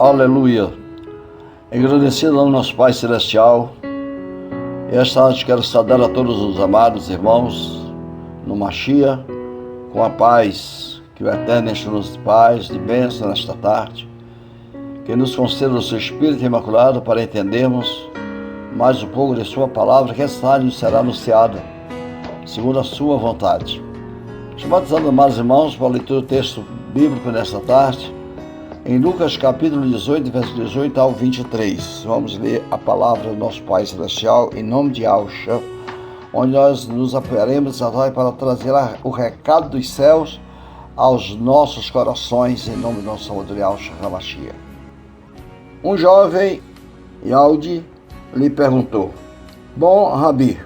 Aleluia. Agradecido ao nosso Pai Celestial, esta noite quero saudar a todos os amados irmãos no Machia, com a paz, que o Eterno enche-nos de paz, de bênção nesta tarde, que nos conceda o seu Espírito Imaculado para entendermos mais um pouco de sua palavra, que esta tarde nos será anunciada, segundo a sua vontade. Chamados amados irmãos, para a leitura do texto bíblico nesta tarde, em Lucas capítulo 18, verso 18 ao 23, vamos ler a palavra do nosso Pai Celestial em nome de Yahshua, onde nós nos apoiaremos para trazer o recado dos céus aos nossos corações, em nome do nosso Salvador Yahshua HaMashiach. Um jovem, Yaldi, lhe perguntou: Bom Rabi,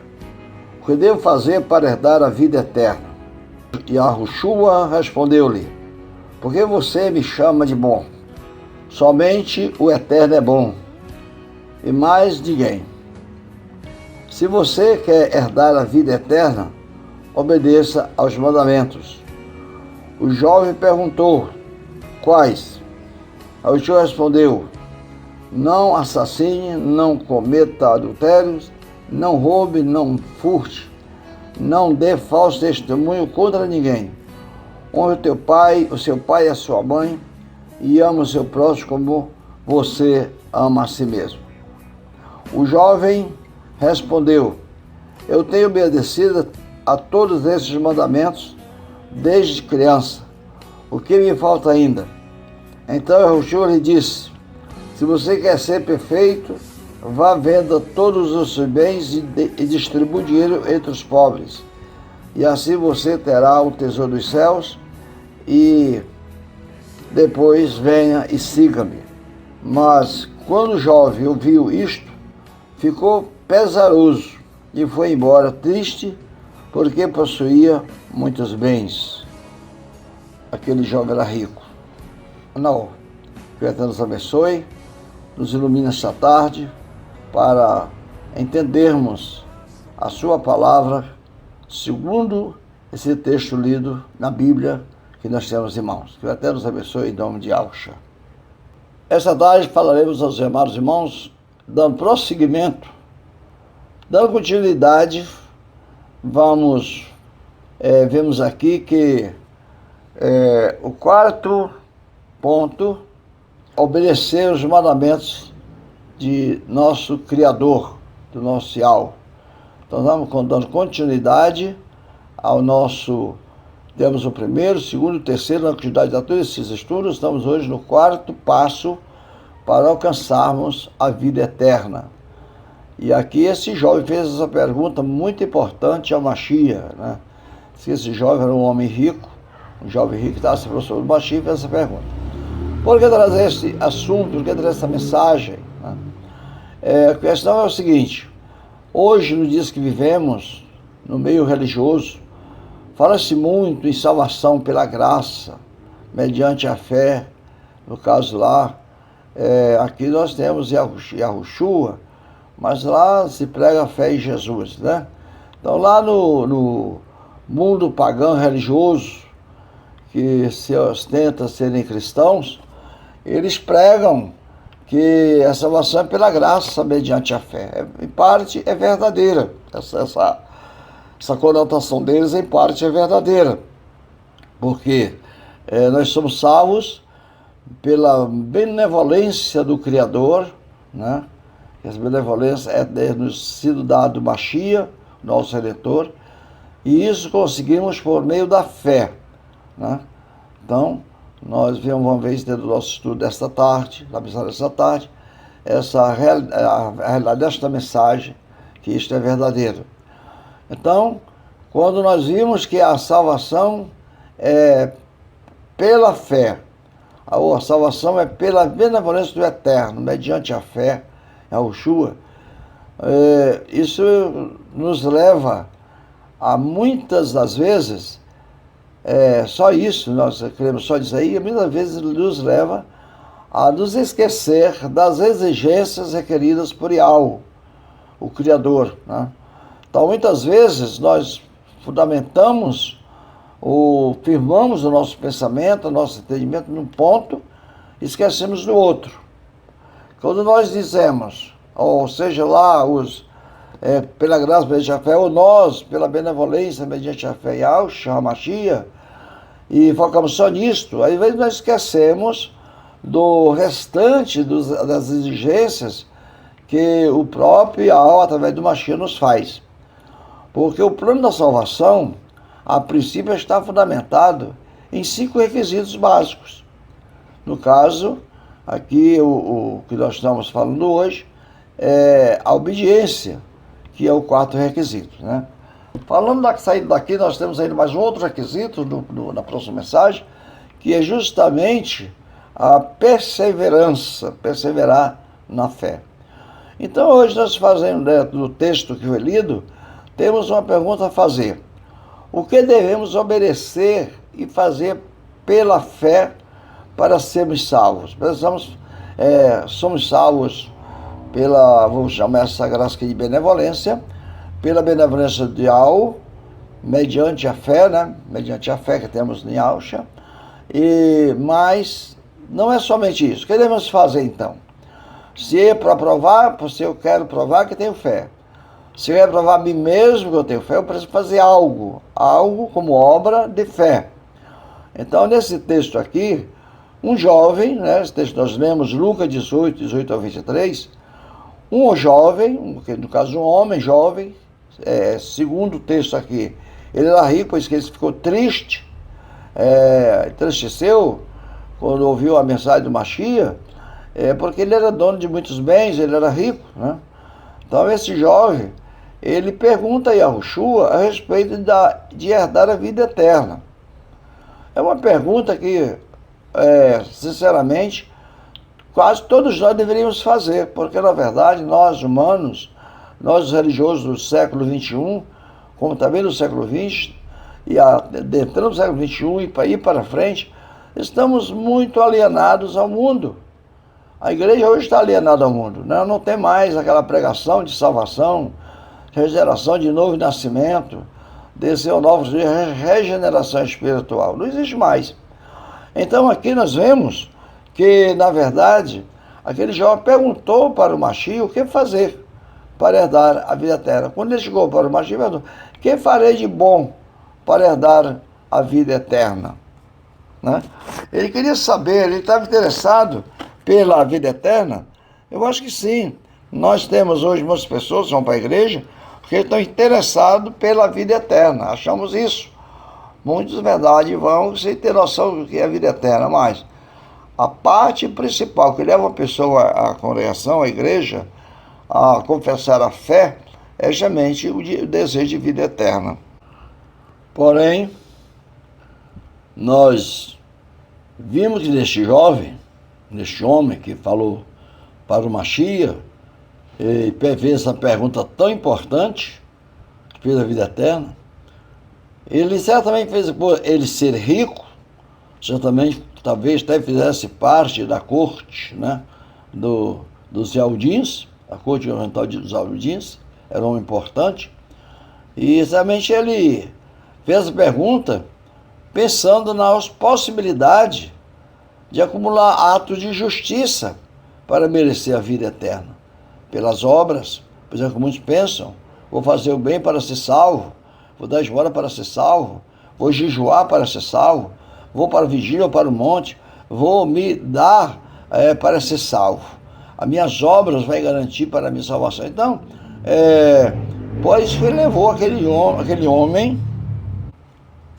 o que devo fazer para herdar a vida eterna? Yahushua respondeu-lhe: Por que você me chama de bom? Somente o Eterno é bom, e mais ninguém. Se você quer herdar a vida eterna, obedeça aos mandamentos. O jovem perguntou: Quais? Yahushua respondeu: Não assassine, não cometa adultérios, não roube, não furte, não dê falso testemunho contra ninguém. Honre o seu pai e a sua mãe, e ama o seu próximo como você ama a si mesmo. O jovem respondeu: Eu tenho obedecido a todos esses mandamentos desde criança. O que me falta ainda? Então Yahushua lhe disse: Se você quer ser perfeito, vá venda todos os seus bens e distribua dinheiro entre os pobres. E assim você terá o tesouro dos céus, e depois venha e siga-me. Mas quando o jovem ouviu isto, ficou pesaroso e foi embora triste, porque possuía muitos bens. Aquele jovem era rico. Não, que o Eterno nos abençoe, nos ilumine esta tarde, para entendermos a sua palavra, segundo esse texto lido na Bíblia que nós temos em mãos. Que o Eterno nos abençoe em nome de Yahshua. Esta tarde falaremos aos amados irmãos, dando prosseguimento, dando continuidade. Vemos aqui que o quarto ponto, obedecer os mandamentos de nosso Criador, do nosso Yahweh. Então estamos dando continuidade ao nosso, temos o primeiro, segundo, terceiro, na continuidade de todos esses estudos. Estamos hoje no quarto passo para alcançarmos a vida eterna. E aqui esse jovem fez essa pergunta muito importante ao Mashiach, né? Se esse jovem era um homem rico, um jovem rico que estava se aproximando do Mashiach, fez essa pergunta. Por que trazer esse assunto, por que trazer essa mensagem? A questão é o seguinte: hoje, nos dias que vivemos, no meio religioso, fala-se muito em salvação pela graça, mediante a fé. No caso lá, aqui nós temos Yahushua, mas lá se prega a fé em Jesus, né? Então lá no mundo pagão religioso, que se ostenta serem cristãos, eles pregam que a salvação é pela graça, mediante a fé. Em parte é verdadeira, essa conotação deles em parte é verdadeira, porque nós somos salvos pela benevolência do Criador, né? Essa benevolência é nos sido dado Mashiach, nosso Redentor, e isso conseguimos por meio da fé, né? Então, nós vamos uma vez dentro do nosso estudo desta tarde, na mensagem desta tarde, a realidade desta mensagem, que isto é verdadeiro. Então, quando nós vimos que a salvação é pela fé, a salvação é pela benevolência do Eterno, mediante a fé, Yahushua, isso nos leva a muitas das vezes, só isso, nós queremos só dizer aí, muitas vezes nos leva a nos esquecer das exigências requeridas por Yahweh, o Criador, né? Então, muitas vezes, nós fundamentamos firmamos o nosso pensamento, o nosso entendimento num ponto, e esquecemos do outro. Quando nós dizemos, ou seja lá, pela graça mediante a fé, ou nós, pela benevolência mediante a fé e a Machia, e focamos só nisto, às vezes nós esquecemos do restante das exigências que o próprio Yahweh, através do Machia, nos faz. Porque o plano da salvação, a princípio, está fundamentado em 5 requisitos básicos. No caso, aqui o que nós estamos falando hoje é a obediência, que é o 4º requisito, né? Falando da saída daqui, nós temos ainda mais um outro requisito na próxima mensagem, que é justamente a perseverança, perseverar na fé. Então, hoje nós fazendo dentro do texto que foi lido, temos uma pergunta a fazer. O que devemos obedecer e fazer pela fé para sermos salvos? Somos salvos pela, vamos chamar essa graça aqui de benevolência, pela benevolência de Yahweh, mediante a fé, né? Mediante a fé que temos em Yahshua. Mas não é somente isso. O que devemos fazer então? Se é para provar, se eu quero provar que tenho fé. Se eu quero provar a mim mesmo que eu tenho fé, eu preciso fazer algo como obra de fé. Então, nesse texto aqui, um jovem, né? Esse texto nós lemos Lucas 18 ao 23, um jovem, no caso um homem jovem, segundo o texto aqui, ele era rico, pois que ele ficou triste, entristeceu quando ouviu a mensagem do Machia, porque ele era dono de muitos bens, ele era rico, né? Então esse jovem, ele pergunta a Yahushua a respeito de herdar a vida eterna. É uma pergunta que, sinceramente, quase todos nós deveríamos fazer, porque na verdade nós humanos, nós os religiosos do século XXI, como também do século XX, e adentrando no século XXI e para ir para frente, estamos muito alienados ao mundo. A igreja hoje está alienada ao mundo, né? Não tem mais aquela pregação de salvação, regeneração de novo nascimento, desse novo de regeneração espiritual. Não existe mais. Então aqui nós vemos que, na verdade, aquele jovem perguntou para o Machia o que fazer para herdar a vida eterna. Quando ele chegou para o Machia, perguntou: o que farei de bom para herdar a vida eterna? Né? Ele queria saber, ele estava interessado pela vida eterna. Eu acho que sim. Nós temos hoje muitas pessoas que vão para a igreja porque estão interessados pela vida eterna. Achamos isso. Muitos, de verdade, vão sem ter noção do que é a vida eterna, mas a parte principal que leva uma pessoa à congregação, à igreja, a confessar a fé, é justamente o desejo de vida eterna. Porém, nós vimos que neste homem que falou para o Machia, e fez essa pergunta tão importante, que fez a vida eterna, ele certamente fez por ele ser rico, certamente talvez até fizesse parte da corte, né, dos Yahudins, a corte oriental dos Yahudins, era um homem importante, e certamente ele fez a pergunta pensando nas possibilidades de acumular atos de justiça para merecer a vida eterna. Pelas obras, por exemplo, muitos pensam: vou fazer o bem para ser salvo, vou dar esmola para ser salvo, vou jejuar para ser salvo, vou para a vigília ou para o monte, vou me dar para ser salvo. As minhas obras vai garantir para a minha salvação. Então, pois isso levou aquele homem,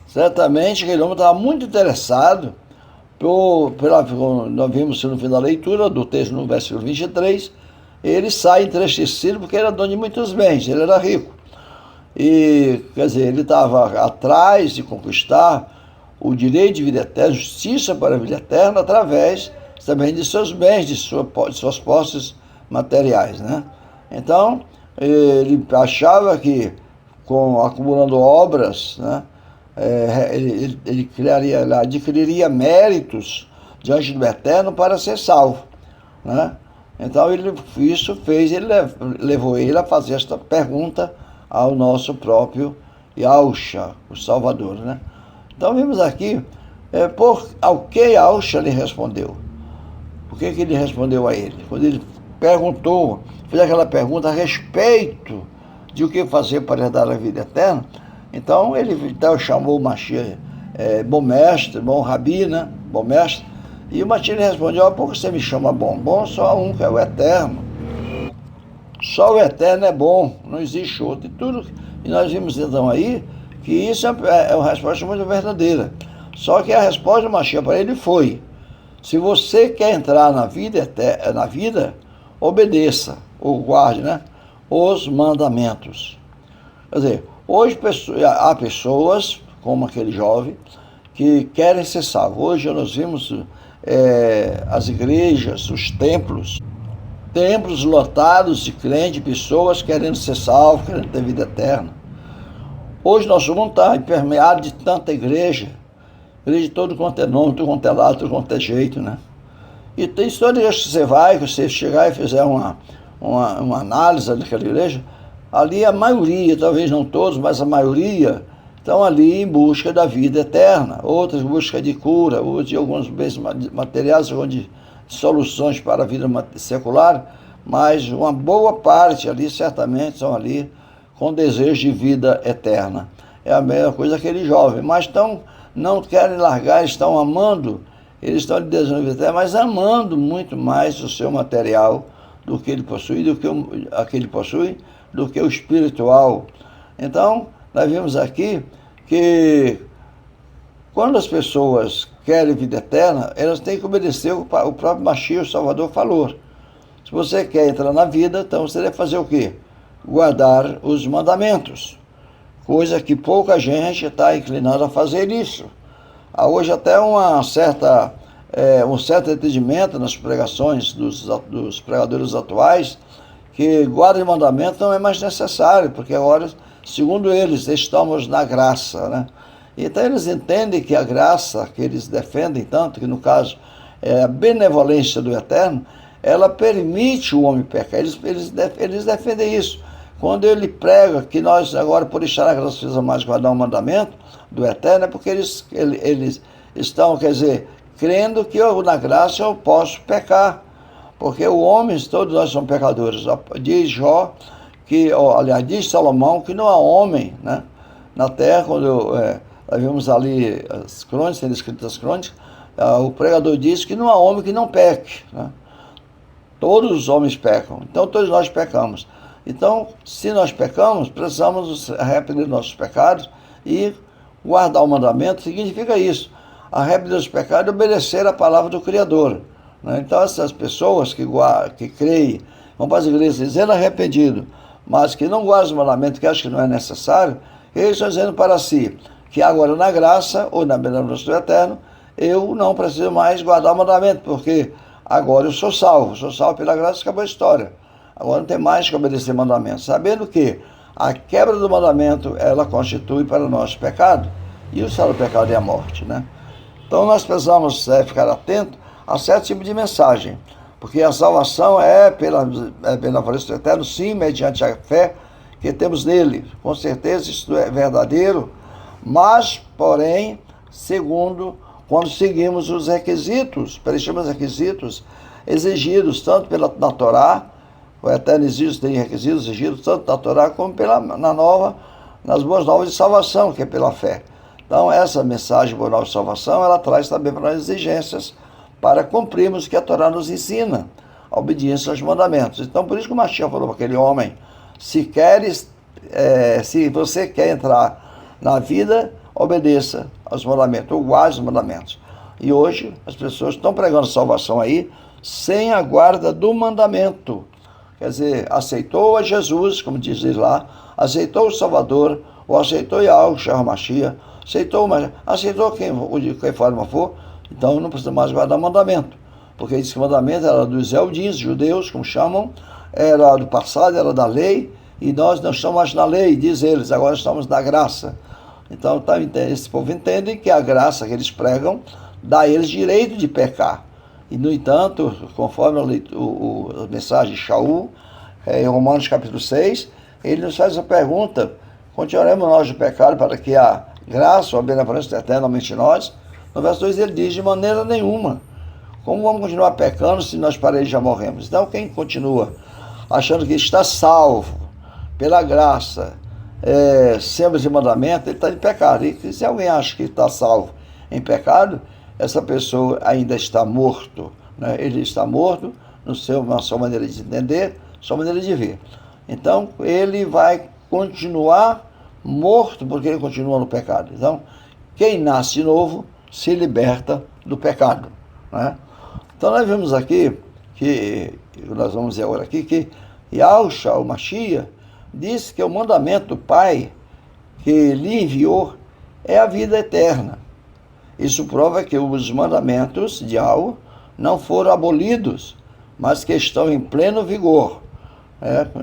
certamente aquele homem estava muito interessado, nós vimos no fim da leitura do texto, no versículo 23, ele sai entristecido porque era dono de muitos bens, ele era rico. E, quer dizer, ele estava atrás de conquistar o direito de vida eterna, justiça para a vida eterna, através também de seus bens, de suas posses materiais, né? Então, ele achava que, acumulando obras, né, ele adquiriria méritos diante do Eterno para ser salvo, né? Então, levou ele a fazer esta pergunta ao nosso próprio Yahushua, o Salvador, né? Então, vimos aqui ao que Yahushua lhe respondeu. que ele respondeu a ele? Quando ele perguntou, fez aquela pergunta a respeito de o que fazer para herdar a vida eterna, então ele chamou o Mashiach bom mestre, bom rabi, né? Bom mestre, e o Mashiach respondeu: por que você me chama bom? Bom só um, que é o eterno. Só o eterno é bom, não existe outro. E nós vimos então aí que isso é uma resposta muito verdadeira. Só que a resposta do Mashiach para ele foi: se você quer entrar na vida, obedeça, ou guarde, né, os mandamentos. Quer dizer, hoje há pessoas, como aquele jovem, que querem ser salvos. Hoje nós vimos as igrejas, os templos lotados de crentes, pessoas querendo ser salvos, querendo ter vida eterna. Hoje nosso mundo está permeado de tanta igreja de todo quanto é nome, todo quanto é lado, todo quanto é jeito, né? E tem história que você vai, que você chegar e fizer uma análise daquela igreja, ali a maioria, talvez não todos, mas a maioria estão ali em busca da vida eterna, outras em busca de cura, outros de alguns bens materiais, de soluções para a vida secular, mas uma boa parte ali certamente estão ali com desejo de vida eterna. É a mesma coisa aquele jovem, mas não querem largar, estão amando, eles estão lhe desejando vida eterna, mas amando muito mais o seu material do que ele possui, do que o espiritual. Então, nós vimos aqui que quando as pessoas querem vida eterna, elas têm que obedecer o próprio Mashiach, o Salvador, falou. Se você quer entrar na vida, então você deve fazer o quê? Guardar os mandamentos. Coisa que pouca gente está inclinada a fazer isso. Há hoje até um certo entendimento nas pregações dos pregadores atuais, que guarda de mandamento não é mais necessário, porque agora, segundo eles, estamos na graça, né? Então eles entendem que a graça que eles defendem tanto, que no caso é a benevolência do Eterno, ela permite o homem pecar. Eles defendem isso. Quando ele prega que nós agora, por estar na graça, precisamos mais guardar o mandamento do Eterno, é porque eles estão, quer dizer, crendo que na graça eu posso pecar. Porque o homem, todos nós somos pecadores. Diz Jó, diz Salomão, que não há homem, né, na terra. Quando nós vimos ali as crônicas, sendo escritas as crônicas, o pregador diz que não há homem que não peque, né? Todos os homens pecam, então todos nós pecamos. Então, se nós pecamos, precisamos arrepender dos nossos pecados e guardar o mandamento. Significa isso: arrepender dos pecados e obedecer a palavra do Criador, né? Então, essas pessoas que creem, vão para as igrejas dizendo arrependido, mas que não guardam os mandamentos, que acham que não é necessário, eles estão dizendo para si que agora na graça, ou na benevolência do Eterno, eu não preciso mais guardar o mandamento, porque agora eu sou salvo pela graça, acabou a história. Agora não tem mais que obedecer mandamento, sabendo que a quebra do mandamento, ela constitui para nós pecado, e o salário do pecado é a morte, né? Então nós precisamos ficar atentos a certo tipo de mensagem, porque a salvação é pela benevolência do Eterno, sim, mediante a fé que temos nele. Com certeza isso é verdadeiro, mas, porém, segundo, quando seguimos os requisitos, preenchemos os requisitos exigidos tanto na Torá, o Eterno tem requisitos exigidos tanto na Torá como nas boas novas de salvação, que é pela fé. Então, essa mensagem boa nova de salvação, ela traz também para nós exigências para cumprirmos o que a Torá nos ensina, a obediência aos mandamentos. Então, por isso que o Mashiach falou para aquele homem: se você quer entrar na vida, obedeça aos mandamentos, ou guarde os mandamentos. E hoje as pessoas estão pregando salvação aí sem a guarda do mandamento. Quer dizer, aceitou a Jesus, como diz lá, aceitou o Salvador, ou aceitou Yahshua HaMashiach, aceitou de qualquer forma for, então não precisa mais guardar mandamento. Porque esse mandamento era dos eudins, judeus, como chamam, era do passado, era da lei, e nós não estamos mais na lei, diz eles, agora estamos na graça. Então, esse povo entende que a graça que eles pregam dá a eles direito de pecar. E, no entanto, conforme a mensagem de Shaul, em Romanos capítulo 6, ele nos faz a pergunta: continuaremos nós de pecado para que a graça ou a benevolência eternamente em nós? No verso 2 ele diz: de maneira nenhuma. Como vamos continuar pecando se nós para ele já morremos? Então, quem continua achando que está salvo pela graça, sem o mandamento, ele está de pecado. E se alguém acha que está salvo em pecado, essa pessoa ainda está morto, né? Ele está morto na sua maneira de entender, sua maneira de ver. Então, ele vai continuar morto porque ele continua no pecado. Então, quem nasce de novo se liberta do pecado, né? Então, nós vemos aqui, nós vamos ver agora aqui, que Yahushua, o Mashiach, disse que o mandamento do Pai que ele enviou é a vida eterna. Isso prova que os mandamentos de Yahushua não foram abolidos, mas que estão em pleno vigor.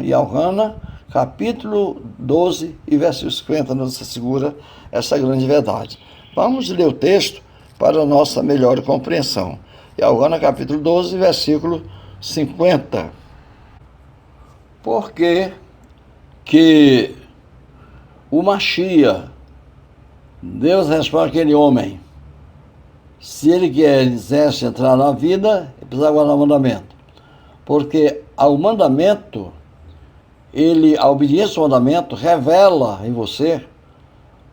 Yohanan, capítulo 12 e versículo 50, nos assegura essa grande verdade. Vamos ler o texto para a nossa melhor compreensão. Yohanan, capítulo 12, versículo 50. Porque que o Mashiach, Deus responde àquele homem, se ele quisesse entrar na vida, ele precisava guardar o mandamento. Porque ao mandamento, a obediência ao mandamento revela em você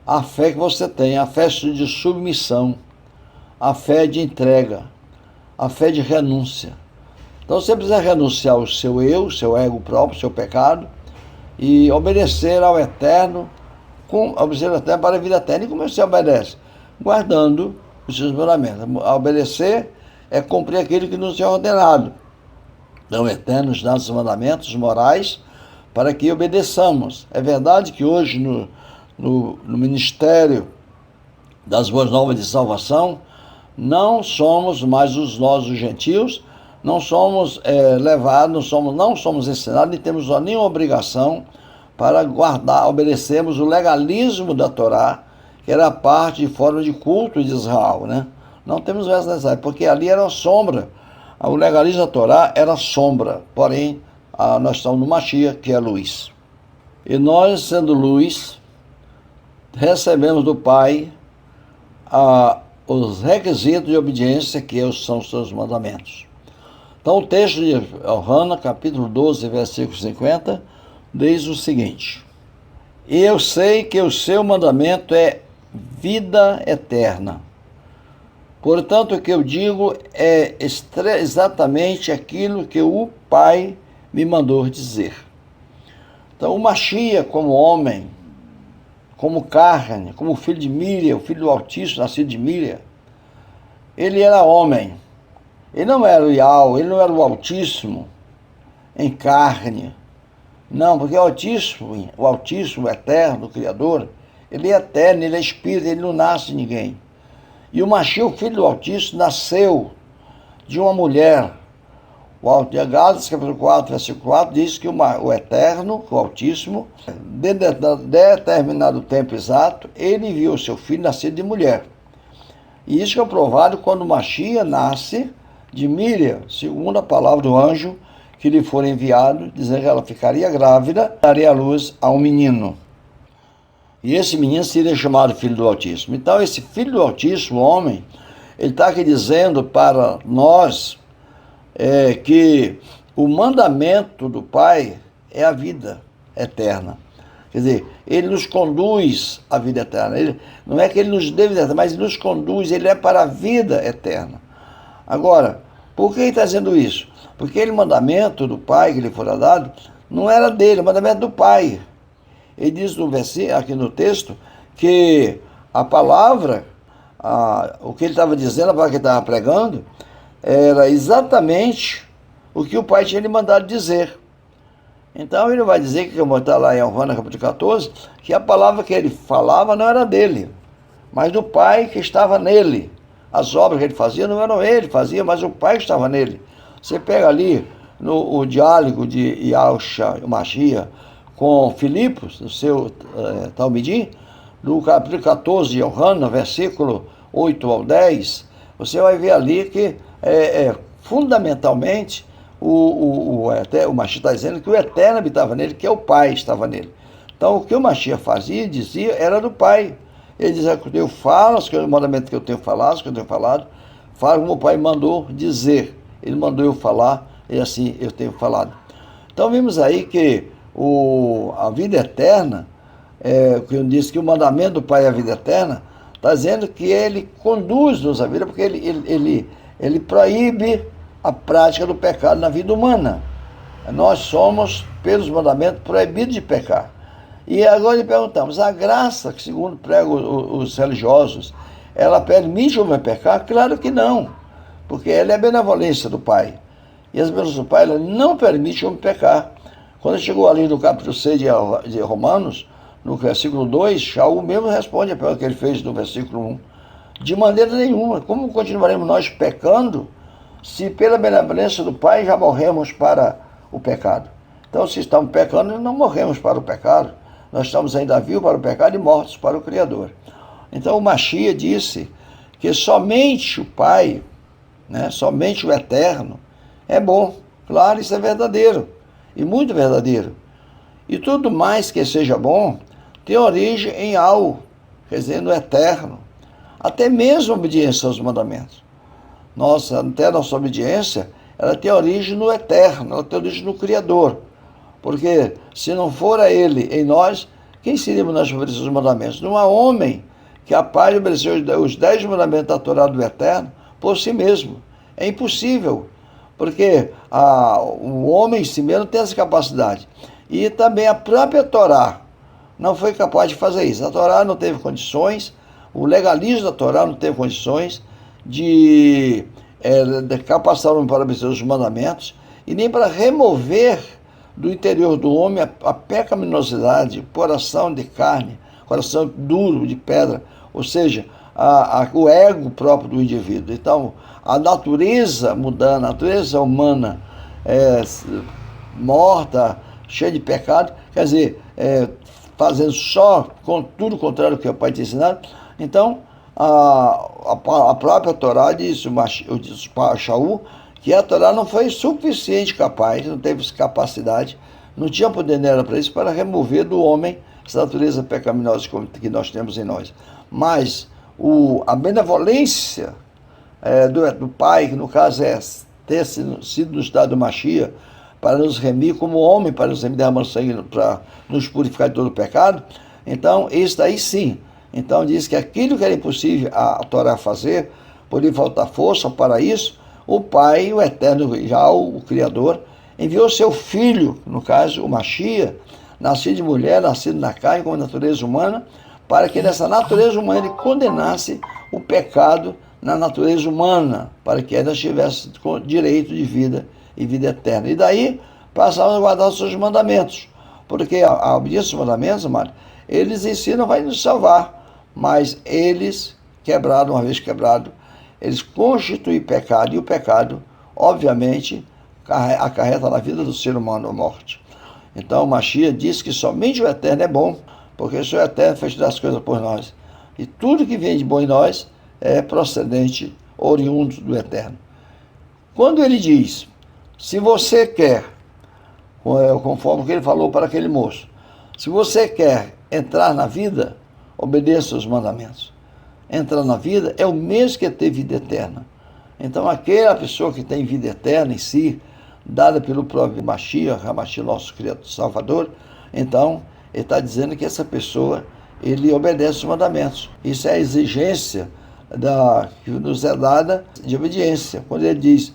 a fé que você tem, a fé de submissão, a fé de entrega, a fé de renúncia. Então você precisa renunciar ao seu eu, seu ego próprio, seu pecado, e obedecer ao Eterno, obedecer ao Eterno para a vida eterna. E como você obedece? Guardando os seus mandamentos. Obedecer é cumprir aquilo que nos é ordenado. Então o Eterno nos dá os mandamentos morais para que obedeçamos. É verdade que hoje no Ministério das Boas Novas de Salvação, não somos mais nós os gentios, não somos levados, não somos ensinados, nem temos nenhuma obrigação para obedecermos o legalismo da Torá, que era parte de forma de culto de Israel, né? Não temos essa necessidade, porque ali era sombra. O legalismo da Torá era sombra, porém, nós estamos no Mashiach, que é luz. E nós, sendo luz, recebemos do Pai os requisitos de obediência, que são os seus mandamentos. Então, o texto de Yohanan, capítulo 12, versículo 50, diz o seguinte: e eu sei que o seu mandamento é vida eterna. Portanto, o que eu digo é exatamente aquilo que o Pai me mandou dizer. Então, o Mashiach, como homem, como carne, como filho de Miriam, o filho do Altíssimo, nascido de Miriam, ele era homem. Ele não era o Yahweh, ele não era o Altíssimo em carne. Não, porque o Altíssimo, o Eterno, o Criador, ele é eterno, ele é Espírito, ele não nasce de ninguém. E o Mashiach, o filho do Altíssimo, nasceu de uma mulher. Gálatas, capítulo 4, versículo 4, diz que o Eterno, o Altíssimo, de determinado tempo exato, ele enviou seu filho nascido de mulher. E isso é provado quando o Mashiach nasce de Miriam, segundo a palavra do anjo que lhe for enviado, dizendo que ela ficaria grávida, daria à luz a um menino. E esse menino seria chamado Filho do Altíssimo. Então, esse Filho do Altíssimo, homem, ele está aqui dizendo para nós que o mandamento do Pai é a vida eterna. Quer dizer, ele nos conduz à vida eterna. Não é que ele nos dê vida eterna, mas ele nos conduz, ele é para a vida eterna. Agora, por que ele está dizendo isso? Porque aquele mandamento do Pai que lhe fora dado não era dele, é o mandamento do Pai. Ele diz no versículo, aqui no texto, que a palavra, o que ele estava dizendo, a palavra que ele estava pregando, era exatamente o que o Pai tinha lhe mandado dizer. Então ele vai dizer, que como está lá em Yohanan, capítulo 14, que a palavra que ele falava não era dele, mas do Pai que estava nele. As obras que ele fazia não eram ele que fazia, mas o Pai que estava nele. Você pega ali o diálogo de Yahushua, o Mashiach, com Filipos, no seu Talmidim, no capítulo 14 de Yohanan, versículo 8 ao 10, você vai ver ali que fundamentalmente o Mashiach está dizendo que o Eterno habitava nele, que é o Pai estava nele. Então o que o Mashiach fazia e dizia era do Pai. Ele dizia que eu falo, os mandamentos que eu tenho falado, fala como o Pai mandou dizer. Ele mandou eu falar e assim eu tenho falado. Então vimos aí que a vida eterna, que eu disse que o mandamento do Pai é a vida eterna, está dizendo que ele conduz-nos à vida, porque ele proíbe a prática do pecado na vida humana. Nós somos, pelos mandamentos, proibidos de pecar. E agora lhe perguntamos, a graça, que segundo pregam os religiosos, ela permite o homem pecar? Claro que não, porque ela é a benevolência do Pai. E as benevolências do Pai, ela não permite o homem pecar. Quando chegou ali no capítulo 6 de Romanos, no versículo 2, Shaul mesmo responde a pergunta que ele fez no versículo 1. De maneira nenhuma, como continuaremos nós pecando, se pela benevolência do Pai já morremos para o pecado? Então, se estamos pecando, não morremos para o pecado. Nós estamos ainda vivos para o pecado e mortos para o Criador. Então, o Mashiach disse que somente o Pai, somente o Eterno, é bom. Claro, isso é verdadeiro, e muito verdadeiro. E tudo mais que seja bom tem origem em algo, quer dizer, no Eterno. Até mesmo a obediência aos mandamentos. Até a nossa obediência, ela tem origem no Eterno, ela tem origem no Criador. Porque se não for a Ele em nós, quem seríamos nós para obedecer os mandamentos? Não há homem que capaz de obedecer os 10 mandamentos da Torá do Eterno por si mesmo. É impossível, porque o homem em si mesmo não tem essa capacidade. E também a própria Torá não foi capaz de fazer isso. A Torá não teve condições, o legalismo da Torá não teve condições de capacitar o homem para obedecer os mandamentos e nem para remover do interior do homem a pecaminosidade, o coração de carne, coração duro de pedra, ou seja, o ego próprio do indivíduo. Então, a natureza mudando, a natureza humana morta, cheia de pecado, quer dizer, fazendo só com tudo contrário do que o Pai tinha ensinado. Então, a própria Torá disse, o Shaul, que a Torá não foi suficiente capaz, não teve capacidade, não tinha poder nela para isso, para remover do homem essa natureza pecaminosa que nós temos em nós. Mas a benevolência do Pai, que no caso é ter sido nos dado Mashiach, para nos remir como homem, para nos remir derramando sangue, para nos purificar de todo o pecado, então isso daí sim. Então diz que aquilo que era impossível a Torá fazer, por lhe faltar força para isso, o Pai, o Eterno, já o Criador, enviou seu Filho, no caso o Mashiach, nascido de mulher, nascido na carne, com a natureza humana, para que nessa natureza humana ele condenasse o pecado na natureza humana, para que ela tivesse direito de vida e vida eterna. E daí passamos a guardar os seus mandamentos, porque a obediência aos mandamentos, amado, eles ensinam, vai nos salvar, mas eles quebraram, uma vez quebrado, eles constituem pecado, e o pecado, obviamente, acarreta na vida do ser humano a morte. Então, o Mashiach diz que somente o Eterno é bom, porque o Senhor Eterno fez todas as coisas por nós. E tudo que vem de bom em nós é procedente, oriundo do Eterno. Quando ele diz, se você quer, conforme o que ele falou para aquele moço, se você quer entrar na vida, obedeça os mandamentos. Entrar na vida é o mesmo que ter vida eterna. Então, aquela pessoa que tem vida eterna em si, dada pelo próprio Mashiach, nosso Criador, Salvador, então, ele está dizendo que essa pessoa, ele obedece os mandamentos. Isso é a exigência que nos é dada de obediência. Quando ele diz,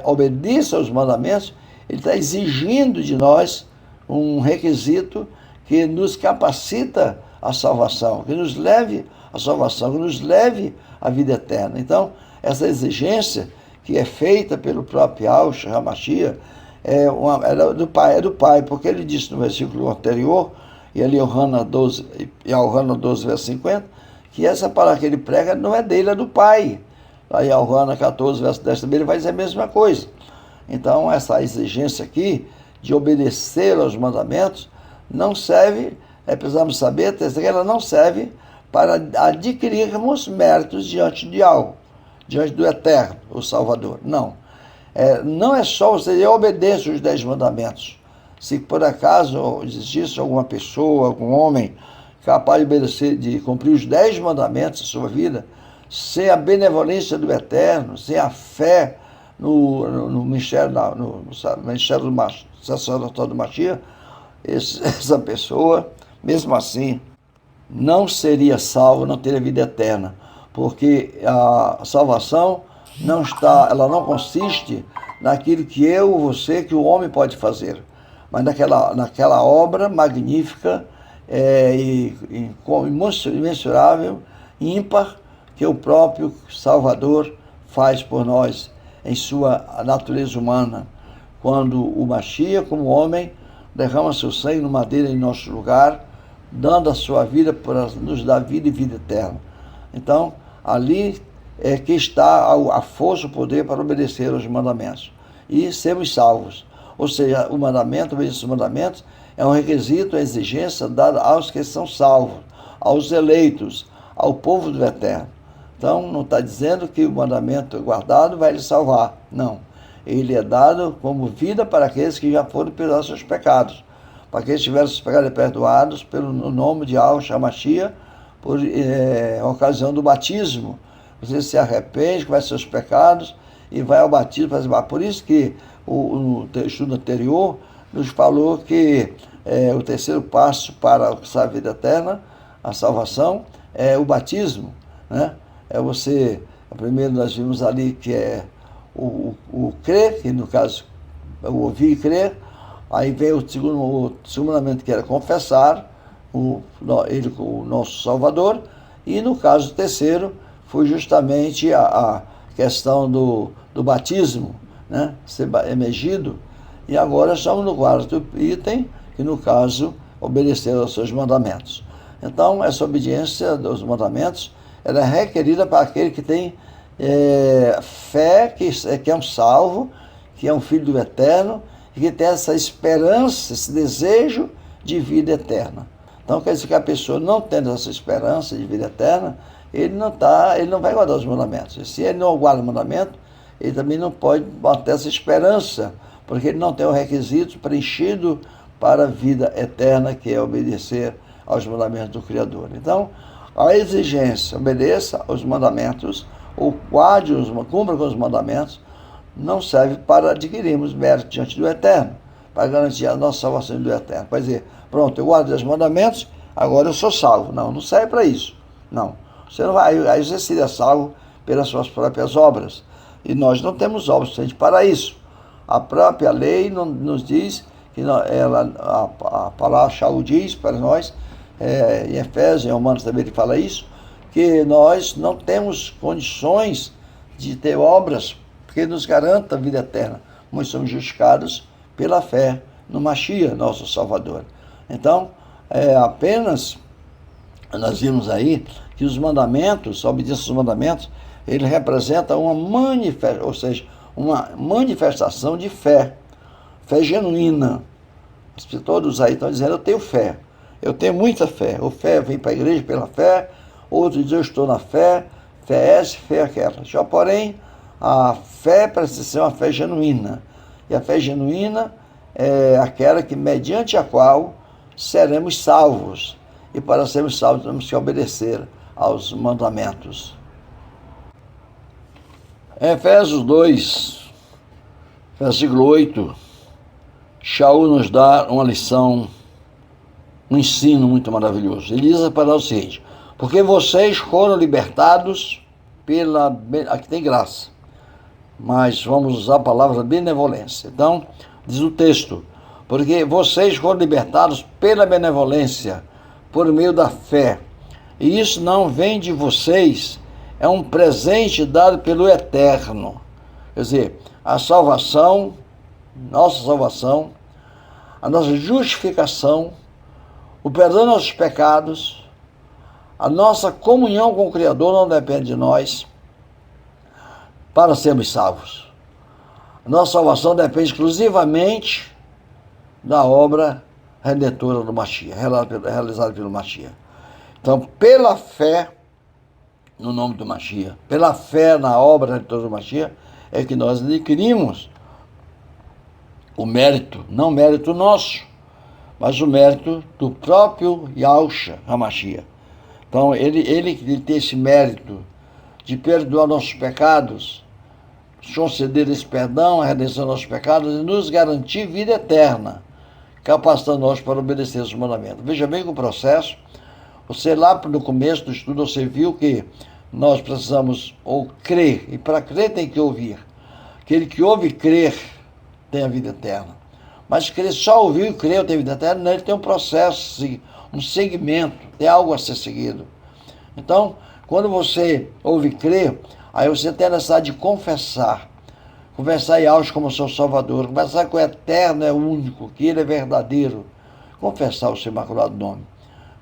obedeça aos mandamentos, ele está exigindo de nós um requisito que nos capacita à salvação, que nos leve à salvação, que nos leve à vida eterna. Então, essa exigência que é feita pelo próprio Yahushua HaMashiach é do Pai, porque ele disse no versículo anterior, e ali Yohanan 12, verso 50, que essa palavra que ele prega não é dele, é do Pai. Aí Yohanan 14, verso 10 também, ele vai dizer a mesma coisa. Então, essa exigência aqui de obedecer aos mandamentos não serve, precisamos saber, que ela não serve para adquirirmos méritos diante de algo, diante do Eterno, o Salvador. Não. Não é só você obedecer os 10 mandamentos. Se por acaso existisse alguma pessoa, algum homem capaz de obedecer, de cumprir os 10 mandamentos da sua vida, sem a benevolência do Eterno, sem a fé no ministério, no ministério do sacerdotal do Mashiach, essa pessoa, mesmo assim, não seria salvo, não teria vida eterna, porque a salvação ela não consiste naquilo que eu, você, que o homem pode fazer, mas naquela obra magnífica imensurável, ímpar, que o próprio Salvador faz por nós em sua natureza humana, quando o Mashiach, como homem, derrama seu sangue no madeira em nosso lugar, dando a sua vida para nos dar vida e vida eterna. Então, ali é que está a força, o poder para obedecer aos mandamentos e sermos salvos. Ou seja, o mandamento, obedecer os mandamentos, é um requisito, a exigência dada aos que são salvos, aos eleitos, ao povo do Eterno. Então, não está dizendo que o mandamento guardado vai lhe salvar. Não. Ele é dado como vida para aqueles que já foram perdoados seus pecados, para aqueles que tiveram seus pecados perdoados no nome de Yahshua Mashiach, por ocasião do batismo. Você se arrepende, confessa seus pecados e vai ao batismo fazer batismo. Por isso que o estudo anterior nos falou que o terceiro passo para alcançar a vida eterna, a salvação, é o batismo, né? Primeiro nós vimos ali que é o crer, que no caso o ouvir e crer. Aí vem o segundo mandamento, que era confessar ele como o nosso Salvador, e no caso do terceiro foi justamente a questão do batismo, né? Ser emergido. E agora estamos no quarto item, que no caso obedecer aos seus mandamentos. Então essa obediência dos mandamentos, ela é requerida para aquele que tem fé, que é um salvo, que é um filho do Eterno, e que tem essa esperança, esse desejo de vida eterna. Então quer dizer que a pessoa não tendo essa esperança de vida eterna, ele não vai guardar os mandamentos. E se ele não guarda o mandamento, ele também não pode manter essa esperança, porque ele não tem o requisito preenchido para a vida eterna, que é obedecer aos mandamentos do Criador. Então, a exigência, obedeça aos mandamentos, ou cumpra com os mandamentos, não serve para adquirirmos mérito diante do Eterno, para garantir a nossa salvação do Eterno. Para dizer, pronto, eu guardo os mandamentos, agora eu sou salvo. Não serve para isso. Não. Você não vai, aí você seria salvo pelas suas próprias obras. E nós não temos obras suficientes para isso. A própria lei nos diz, que a palavra Shaul diz para nós, em Efésios, em Romanos também ele fala isso, que nós não temos condições de ter obras que nos garanta a vida eterna, mas somos justificados pela fé no Mashiach, nosso Salvador. Então, apenas nós vimos aí que os mandamentos, a obediência aos mandamentos, ele representa uma manifestação de fé genuína. Todos aí estão dizendo, eu tenho fé, eu tenho muita fé. O fé vem para a igreja pela fé, outros dizem, eu estou na fé, fé essa, fé aquela. Já, porém, a fé precisa ser uma fé genuína. E a fé genuína é aquela que, mediante a qual seremos salvos. E para sermos salvos, temos que obedecer aos mandamentos. Efésios 2, versículo 8, Shaul nos dá uma lição, um ensino muito maravilhoso. Ele diz para nós o seguinte: porque vocês foram libertados aqui tem graça, mas vamos usar a palavra benevolência. Então, diz o texto, porque vocês foram libertados pela benevolência, por meio da fé. E isso não vem de vocês, é um presente dado pelo Eterno. Quer dizer, a salvação, nossa salvação, a nossa justificação, o perdão dos nossos pecados, a nossa comunhão com o Criador não depende de nós para sermos salvos. A nossa salvação depende exclusivamente da obra redentora do Mashiach, realizada pelo Mashiach. Então, pela fé no nome do Mashiach, pela fé na obra redentora do Mashiach, é que nós adquirimos o mérito, não mérito nosso, mas o mérito do próprio Yahshua HaMashiach. Então, ele tem esse mérito de perdoar nossos pecados, conceder esse perdão, a redenção dos nossos pecados e nos garantir vida eterna, capacitando-nos para obedecer os mandamentos. Veja bem que o processo, você lá no começo do estudo, você viu que nós precisamos ou crer, e para crer tem que ouvir. Aquele que ouve e crer tem a vida eterna. Mas crer, só ouvir e crer tem a vida eterna, não, ele tem um processo, um segmento, tem algo a ser seguido. Então, quando você ouve e crê, aí você tem a necessidade de confessar em altos como seu Salvador, confessar que o Eterno é único, que Ele é verdadeiro, confessar o seu imaculado nome.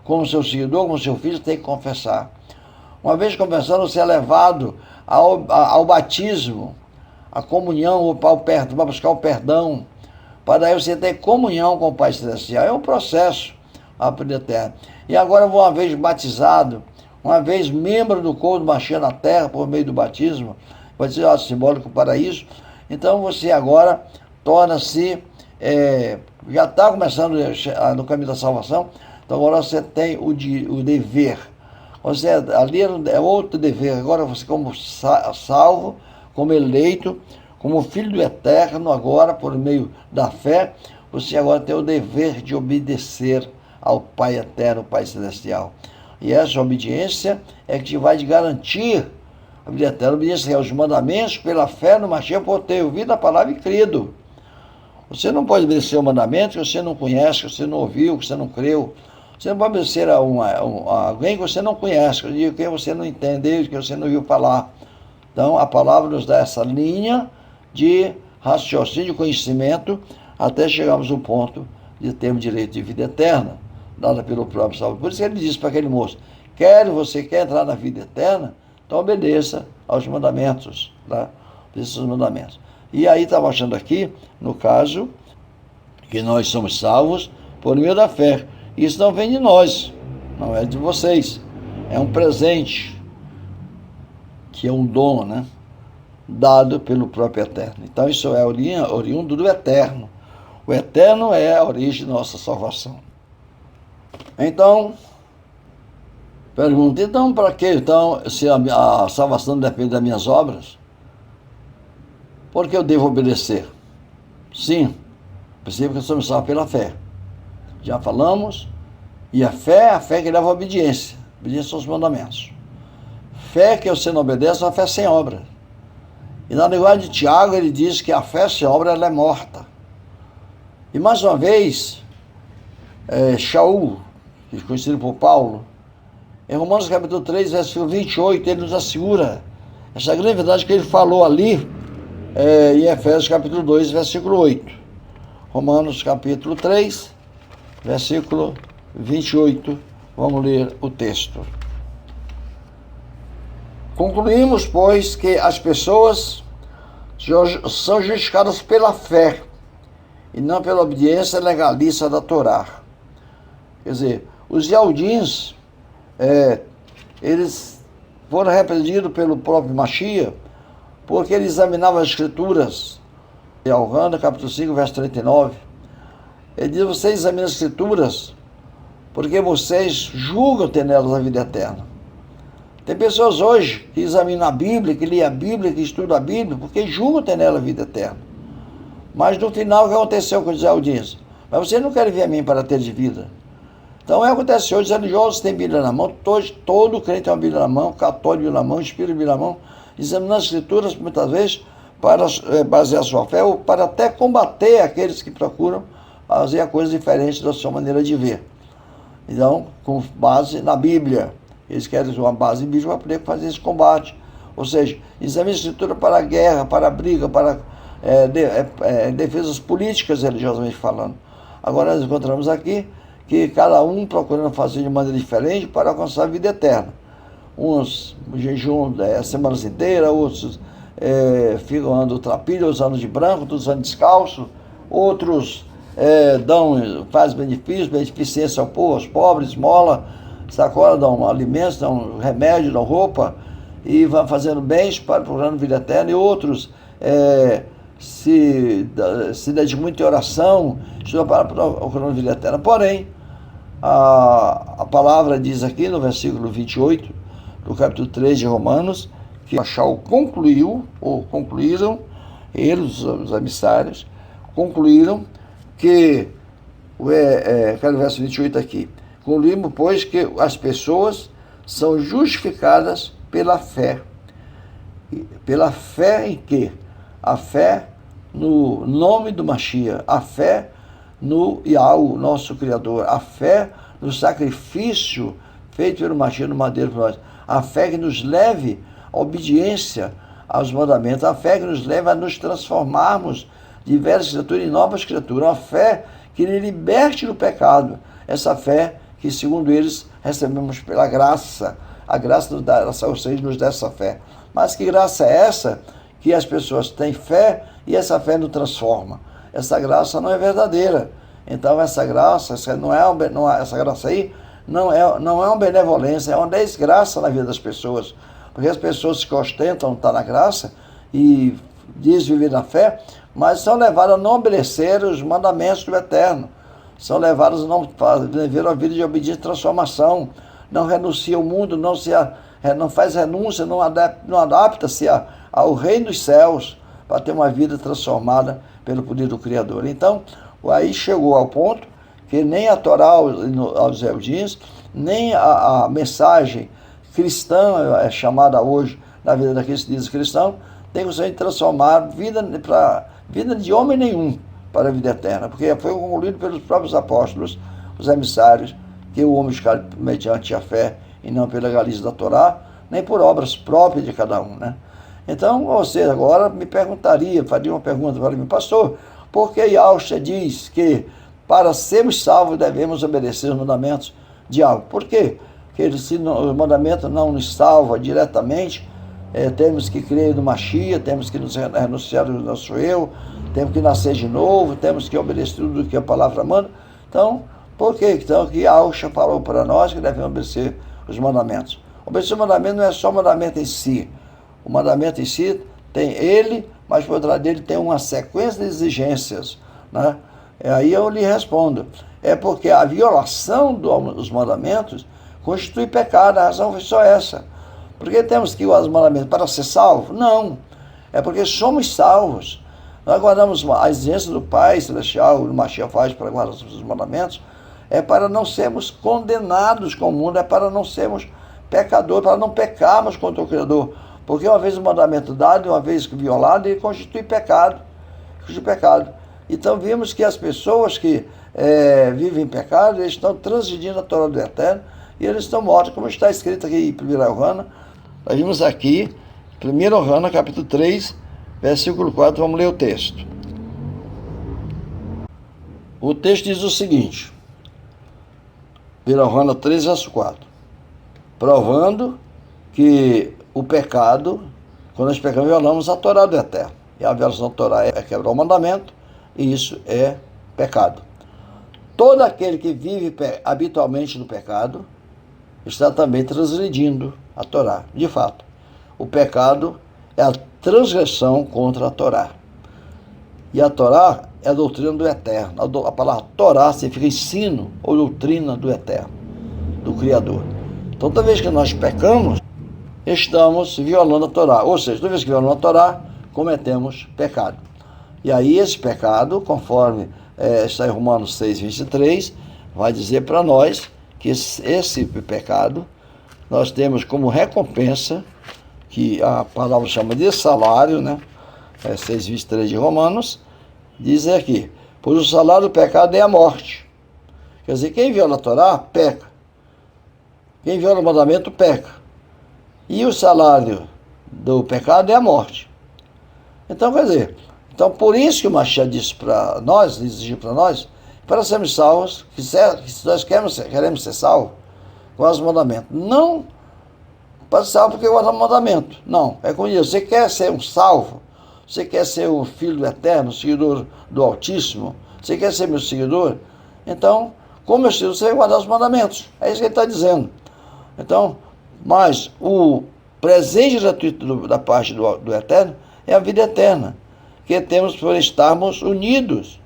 Como seu seguidor, como seu filho, tem que confessar. Uma vez confessando, você é levado ao batismo, à comunhão, para buscar o perdão, para aí você ter comunhão com o Pai Celestial. É um processo, a vida eterna. E agora, uma vez batizado, uma vez membro do corpo do Mashiach na terra, por meio do batismo, pode ser simbólico para isso, então você agora torna-se, já está começando no caminho da salvação, então agora você tem o dever. Você, ali é outro dever, agora você como salvo, como eleito, como filho do Eterno, agora por meio da fé, você agora tem o dever de obedecer ao Pai Eterno, o Pai Celestial. E essa obediência é que te vai garantir a vida eterna, obediência aos mandamentos pela fé no Mashiach, por ter ouvido a palavra e crido. Você não pode obedecer o mandamento que você não conhece, que você não ouviu, que você não creu. Você não pode obedecer a alguém que você não conhece, de quem você não entendeu, de quem você não ouviu falar. Então, a palavra nos dá essa linha de raciocínio, de conhecimento, até chegarmos ao ponto de termos direito de vida eterna, dada pelo próprio Salvador. Por isso que ele disse para aquele moço, você quer entrar na vida eterna, então obedeça aos mandamentos, tá? Obedeça aos mandamentos. E aí está mostrando aqui, no caso, que nós somos salvos por meio da fé. Isso não vem de nós, não é de vocês. É um presente, que é um dom, né? Dado pelo próprio Eterno. Então isso é oriundo do Eterno. O Eterno é a origem de nossa salvação. Então, pergunta, então para que se a salvação depende das minhas obras? Por que eu devo obedecer? Sim, perceba que somos salvos pela fé. Já falamos, e a fé é a fé que leva a obediência aos mandamentos. Fé que você não obedece é uma fé sem obra. E na linguagem de Tiago ele diz que a fé sem obra ela é morta. E mais uma vez, Shaul, que é conhecido por Paulo, em Romanos capítulo 3, versículo 28, ele nos assegura essa grande verdade que ele falou ali em Efésios capítulo 2, versículo 8. Romanos capítulo 3, versículo 28, vamos ler o texto. Concluímos, pois, que as pessoas são justificadas pela fé e não pela obediência legalista da Torá. Quer dizer, os Yahudins, eles foram repreendidos pelo próprio Mashiach porque ele examinava as Escrituras. Em Al-Hana, capítulo 5, verso 39, ele diz, vocês examinam as Escrituras porque vocês julgam ter nelas a vida eterna. Tem pessoas hoje que examinam a Bíblia, que lêem a Bíblia, que estudam a Bíblia, porque julgam ter nela a vida eterna. Mas no final, o que aconteceu com os Yahudins? Mas vocês não querem ver a mim para ter de vida. Então, acontece hoje, os religiosos têm Bíblia na mão, todo crente tem uma Bíblia na mão, católico na mão, espírito Bíblia na mão, examinando as Escrituras, muitas vezes, para basear sua fé, ou para até combater aqueles que procuram fazer a coisa diferente da sua maneira de ver. Então, com base na Bíblia. Eles querem uma base bíblica para poder fazer esse combate. Ou seja, examina a Escritura para a guerra, para a briga, para defesas políticas, religiosamente falando. Agora nós encontramos aqui que cada um procurando fazer de maneira diferente para alcançar a vida eterna. Uns jejum semanas inteiras, outros ficam andando trapilho, usando de branco, outros andando descalço, outros fazem beneficência ao povo, aos pobres, esmola, sacola, dão alimentos, dão remédio, dão roupa, e vão fazendo bens para procurando vida eterna, e outros se dedicam muito em oração, estudam para procurando vida eterna. Porém, a palavra diz aqui no versículo 28, do capítulo 3 de Romanos, que Shaul concluiu, ou concluíram, eles, os emissários, concluíram que, quero o verso 28 aqui, concluímos, pois, que as pessoas são justificadas pela fé. Pela fé em quê? A fé no nome do Mashiach, a fé no Yahu, nosso Criador, a fé no sacrifício feito pelo Mashiach no madeiro por nós, a fé que nos leve à obediência aos mandamentos, a fé que nos leve a nos transformarmos de velhas criaturas em novas criaturas, a fé que nos liberte do pecado, essa fé que, segundo eles, recebemos pela graça, a graça nos dá, ou seja, nos dá essa fé. Mas que graça é essa? Que as pessoas têm fé e essa fé nos transforma. Essa graça não é verdadeira. Então essa graça, essa graça aí não é uma benevolência, é uma desgraça na vida das pessoas. Porque as pessoas que ostentam estar na graça e dizem viver na fé, mas são levadas a não obedecer os mandamentos do Eterno. São levadas a não viver uma vida de obediência e transformação. Não renuncia ao mundo, não faz renúncia, não adapta-se ao reino dos céus para ter uma vida transformada pelo poder do Criador. Então, aí chegou ao ponto que nem a Torá aos Eudins, nem a mensagem cristã, é chamada hoje na vida daqueles que dizem cristão, tem que transformar vida de homem nenhum para a vida eterna, porque foi concluído pelos próprios apóstolos, os emissários, que o homem escala mediante a fé e não pela galiza da Torá, nem por obras próprias de cada um, né? Então, você agora me faria uma pergunta para mim, pastor, por que Yahushua diz que para sermos salvos devemos obedecer os mandamentos de Yahweh? Por quê? Porque se o mandamento não nos salva diretamente, temos que crer no Mashiach, temos que nos renunciar do nosso eu, temos que nascer de novo, temos que obedecer tudo o que a palavra manda. Então, por quê? Então, que Yahushua falou para nós que devemos obedecer os mandamentos. Obedecer o mandamento não é só o mandamento em si. O mandamento em si tem ele, mas por trás dele tem uma sequência de exigências, né? Aí eu lhe respondo, é porque a violação dos mandamentos constitui pecado, a razão foi só essa. Porque temos que usar os mandamentos para ser salvo? Não, é porque somos salvos. Nós guardamos a exigência do Pai Celestial, o Mashiach faz para guardar os mandamentos, é para não sermos condenados com o mundo, é para não sermos pecadores, para não pecarmos contra o Criador. Porque uma vez o mandamento dado, uma vez violado, ele constitui pecado. Então vimos que as pessoas que vivem em pecado, eles estão transgredindo a Torá do Eterno e eles estão mortos, como está escrito aqui em 1 Yohana. Nós vimos aqui, 1 Yohana, capítulo 3, versículo 4, vamos ler o texto. O texto diz o seguinte, 1 Yohana 3, verso 4, provando que o pecado, quando nós pecamos, violamos a Torá do Eterno. E a violação da Torá é quebrar o mandamento, e isso é pecado. Todo aquele que vive habitualmente no pecado, está também transgredindo a Torá. De fato, o pecado é a transgressão contra a Torá. E a Torá é a doutrina do Eterno. A palavra Torá significa ensino ou doutrina do Eterno, do Criador. Então, toda vez que nós pecamos, estamos violando a Torá. Ou seja, toda vez que violamos a Torá, cometemos pecado. E aí esse pecado, conforme está em Romanos 6, 23, vai dizer para nós que esse pecado nós temos como recompensa, que a palavra chama de salário, né? 6, 23 de Romanos, diz aqui, pois o salário do pecado é a morte. Quer dizer, quem viola a Torá, peca. Quem viola o mandamento, peca. E o salário do pecado é a morte. Então, quer dizer, por isso que o Mashiach disse para nós, exigiu para nós, para sermos salvos, que se nós queremos ser salvos, com os mandamentos. Não para ser salvo porque guarda o mandamento. Não, é como diz, você quer ser um salvo, você quer ser o filho do Eterno, seguidor do Altíssimo, você quer ser meu seguidor, então, como meu seguidor, você vai guardar os mandamentos. É isso que ele está dizendo. Então, mas o presente gratuito da parte do Eterno é a vida eterna, que temos por estarmos unidos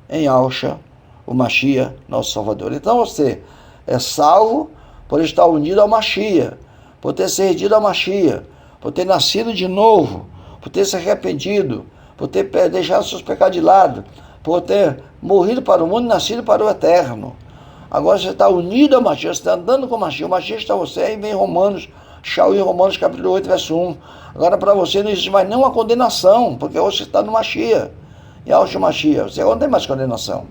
em Yahushua, o Mashiach, nosso Salvador. Então você é salvo por estar unido ao Mashiach, por ter se rendido ao Mashiach, por ter nascido de novo, por ter se arrependido, por ter deixado seus pecados de lado, por ter morrido para o mundo e nascido para o eterno. Agora você está unido a Mashiach, você está andando com o Mashiach. O Mashiach está você, aí vem Romanos, Shaul em Romanos capítulo 8, verso 1. Agora para você não existe mais nenhuma condenação, porque hoje você está no Mashiach. E ao Mashiach, você não tem mais condenação.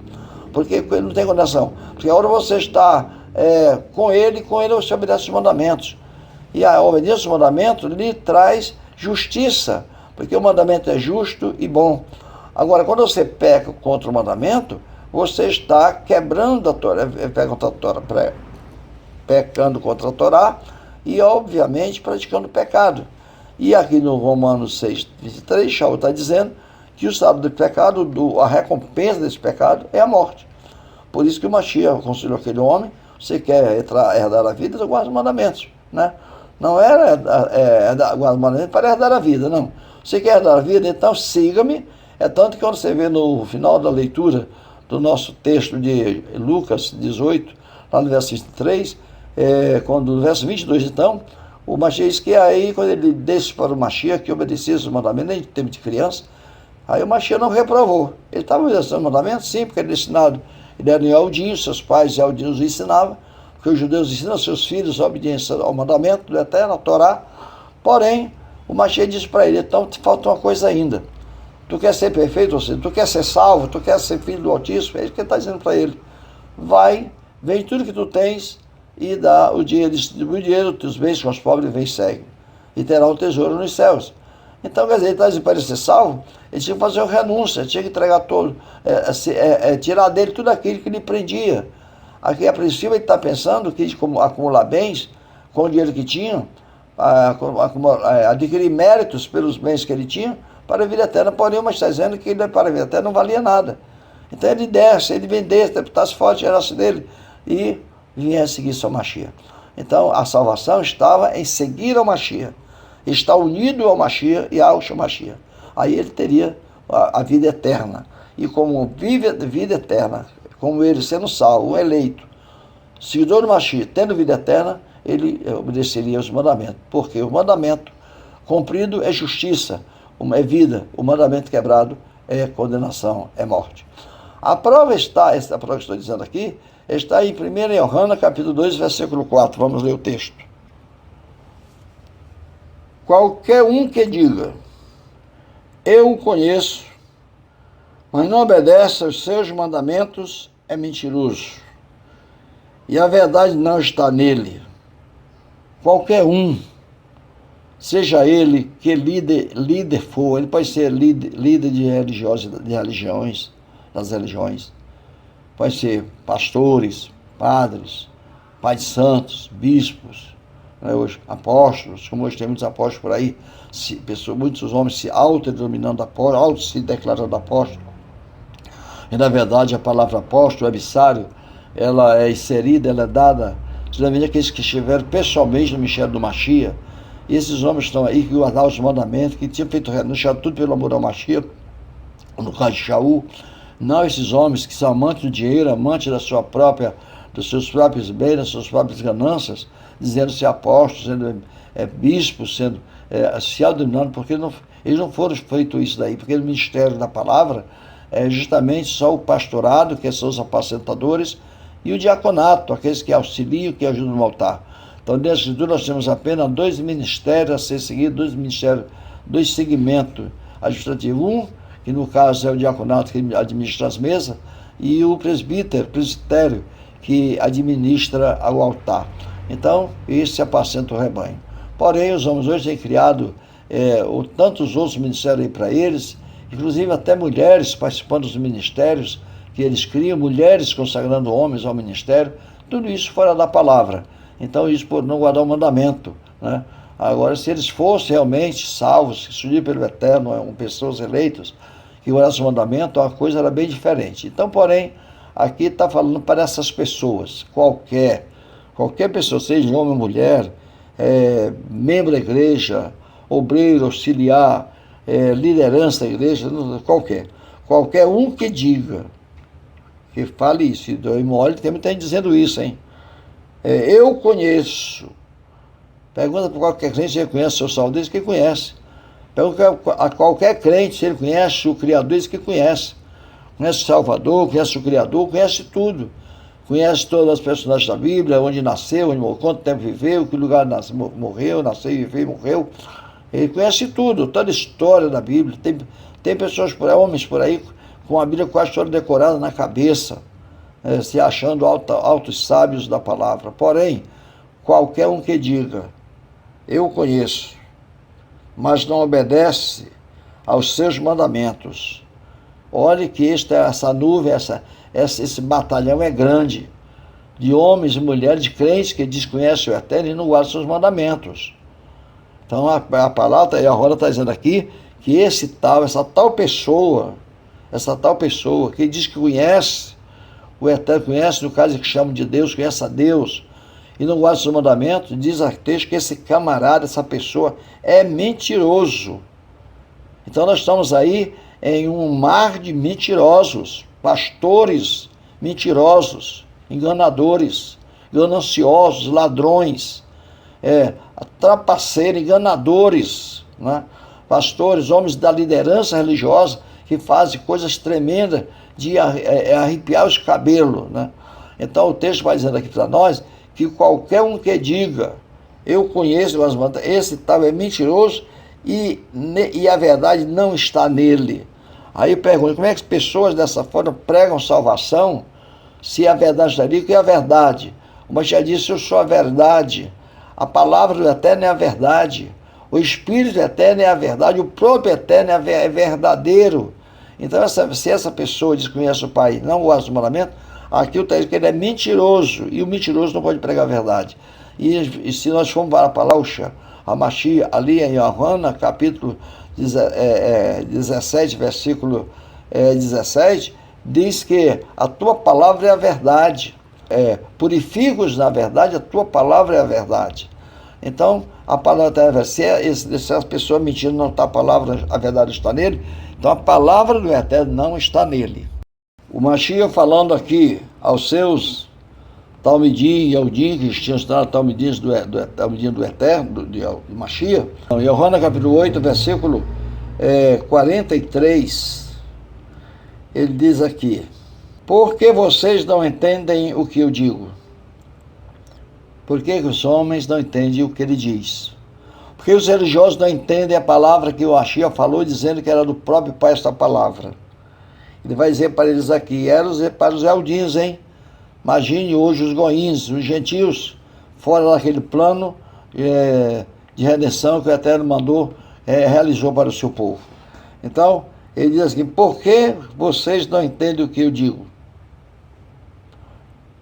Porque não tem condenação. Porque agora você está com ele você obedece os mandamentos. E a obediência aos mandamentos lhe traz justiça, porque o mandamento é justo e bom. Agora, quando você peca contra o mandamento, você está quebrando a Torá, pecando contra a Torá e, obviamente, praticando pecado. E aqui no Romanos 6, 23, Shaul está dizendo que o salário do pecado, a recompensa desse pecado é a morte. Por isso que o Mashiach aconselhou aquele homem: você quer herdar a vida, guarda os mandamentos, né? Não era guardar os mandamentos para herdar a vida, não. Você quer herdar a vida, então siga-me. É tanto que quando você vê no final da leitura do nosso texto de Lucas 18, lá no verso 23, no verso 22, então, o Mashiach diz que aí, quando ele disse para o Mashiach que obedecesse os mandamentos, nem de tempo de criança, aí o Mashiach não reprovou. Ele estava obedecendo os mandamentos, sim, porque ele ensinado, ele era Yaldinho, seus pais Yaldinhos o ensinavam, porque os judeus ensinam aos seus filhos a obediência ao mandamento do Eterno, a Torá. Porém, o Mashiach disse para ele: então te falta uma coisa ainda. Tu quer ser perfeito, ou seja, tu quer ser salvo, tu quer ser filho do Altíssimo. É isso que ele está dizendo para ele. Vai, vende tudo que tu tens e dá o dinheiro, distribui o dinheiro, teus bens com os pobres, vem e segue. E terá um tesouro nos céus. Então, quer dizer, ele está dizendo para ele ser salvo, ele tinha que fazer uma renúncia, tinha que entregar todo, tirar dele tudo aquilo que lhe prendia. Aqui, a princípio, ele está pensando que acumular bens com o dinheiro que tinha, adquirir méritos pelos bens que ele tinha, para a vida eterna. Porém, mas está dizendo que ele para a vida eterna não valia nada. Então ele desce, ele vendesse, deputasse forte, gerasse dele e vinha a seguir seu Mashiach. Então a salvação estava em seguir ao Mashiach, está unido ao Mashiach e ao Mashiach. Aí ele teria a vida eterna. E como vive a vida eterna, como ele sendo salvo, eleito, seguidor do Mashiach, tendo vida eterna, ele obedeceria aos mandamentos. Porque o mandamento cumprido é justiça, é vida, o mandamento quebrado é condenação, é morte. A prova está, essa prova que estou dizendo aqui, está em 1 Yohanan, capítulo 2, versículo 4. Vamos ler o texto. Qualquer um que diga, eu o conheço, mas não obedece aos seus mandamentos, é mentiroso. E a verdade não está nele. Qualquer um, seja ele que líder for, ele pode ser líder de religiões, das religiões, pode ser pastores, padres, pais santos, bispos, né, hoje, apóstolos, como hoje tem muitos apóstolos por aí, muitos homens se autodenominando apóstolo, auto se declarando apóstolo. E na verdade a palavra apóstolo, emissário, ela é inserida, ela é dada, geralmente aqueles que estiveram pessoalmente no mistério do Mashiach. E esses homens estão aí que guardavam os mandamentos, que tinham feito renúncia tudo pelo amor ao Mashiach, no caso de Shaul. Não esses homens que são amantes do dinheiro, amantes dos seus próprios bens, das suas próprias ganâncias, dizendo ser apóstolos, sendo bispos, sendo se autodominando, porque eles não foram feitos isso daí, porque o ministério da palavra é justamente só o pastorado, que são os apacentadores, e o diaconato, aqueles que auxiliam, que ajudam no altar. Então, dentro da Escritura, nós temos apenas dois ministérios a ser seguidos, dois segmentos administrativos. Um, que no caso é o diaconato que administra as mesas, e o presbitério, que administra o altar. Então, esse apacenta o rebanho. Porém, os homens hoje têm criado tantos outros ministérios aí para eles, inclusive até mulheres participando dos ministérios que eles criam, mulheres consagrando homens ao ministério, tudo isso fora da palavra. Então, isso por não guardar o mandamento, né? Agora, se eles fossem realmente salvos, que surgiram pelo Eterno, pessoas eleitas, que guardassem o mandamento, a coisa era bem diferente. Então, porém, aqui está falando para essas pessoas, qualquer pessoa, seja homem ou mulher, membro da igreja, obreiro, auxiliar, liderança da igreja, qualquer um que diga, que fale isso, e tem muita gente dizendo isso, hein? Eu conheço, Pergunta para qualquer crente se ele conhece o seu Salvador, diz que conhece. Pergunta a qualquer crente se ele conhece o Criador, diz que conhece. Conhece o Salvador, conhece o Criador, conhece tudo. Conhece todas as personagens da Bíblia, onde nasceu, onde morreu, quanto tempo viveu, que lugar morreu, nasceu, viveu e morreu. Ele conhece tudo, toda a história da Bíblia. Tem pessoas homens por aí com a Bíblia quase toda decorada na cabeça, se achando altos sábios da palavra. Porém, qualquer um que diga, eu conheço, mas não obedece aos seus mandamentos. Olhe que essa nuvem, esse batalhão é grande, de homens e mulheres, de crentes que desconhecem o Eterno e não guardam seus mandamentos. Então a palavra, a Roda está dizendo aqui, que essa tal pessoa que diz que conhece o Eterno, conhece, no caso que chamam de Deus, conhece a Deus, e não guarda seus mandamentos, diz a texto que esse camarada, essa pessoa, é mentiroso. Então nós estamos aí em um mar de mentirosos, pastores mentirosos, enganadores, gananciosos, ladrões, trapaceiros, enganadores, né? Pastores, homens da liderança religiosa que fazem coisas tremendas de arrepiar os cabelos, né? Então o texto vai dizendo aqui para nós que qualquer um que diga, eu conheço, esse tal é mentiroso e a verdade não está nele. Aí pergunta, como é que as pessoas dessa forma pregam salvação se a verdade está ali? O que é a verdade? O Machia disse, eu sou a verdade. A palavra do Eterno é a verdade. O Espírito Eterno é a verdade. O próprio Eterno é verdadeiro. Então, se essa pessoa desconhece o Pai e não gosta do mandamento, aqui o texto que ele é mentiroso. E o mentiroso não pode pregar a verdade. E se nós formos para a palavra, a Machia, ali em Yohana, capítulo 17, versículo 17, diz que a tua palavra é a verdade. Purifica-os na verdade, a tua palavra é a verdade. Então, a palavra, se as pessoas mentindo, não está a verdade está nele, então a palavra do Eterno não está nele. O Machia falando aqui aos seus Talmidim e Eudim, que tinham estudado Talmidim do Eterno, do Machia, em Yohana capítulo 8, versículo 43, ele diz aqui, por que vocês não entendem o que eu digo? Por que os homens não entendem o que ele diz? Porque os religiosos não entendem a palavra que o Machia falou, dizendo que era do próprio Pai esta palavra. Ele vai dizer para eles aqui, para os Eudins, hein? Imagine hoje os goíns, os gentios, fora daquele plano de redenção que o Eterno realizou para o seu povo. Então, ele diz assim, por que vocês não entendem o que eu digo?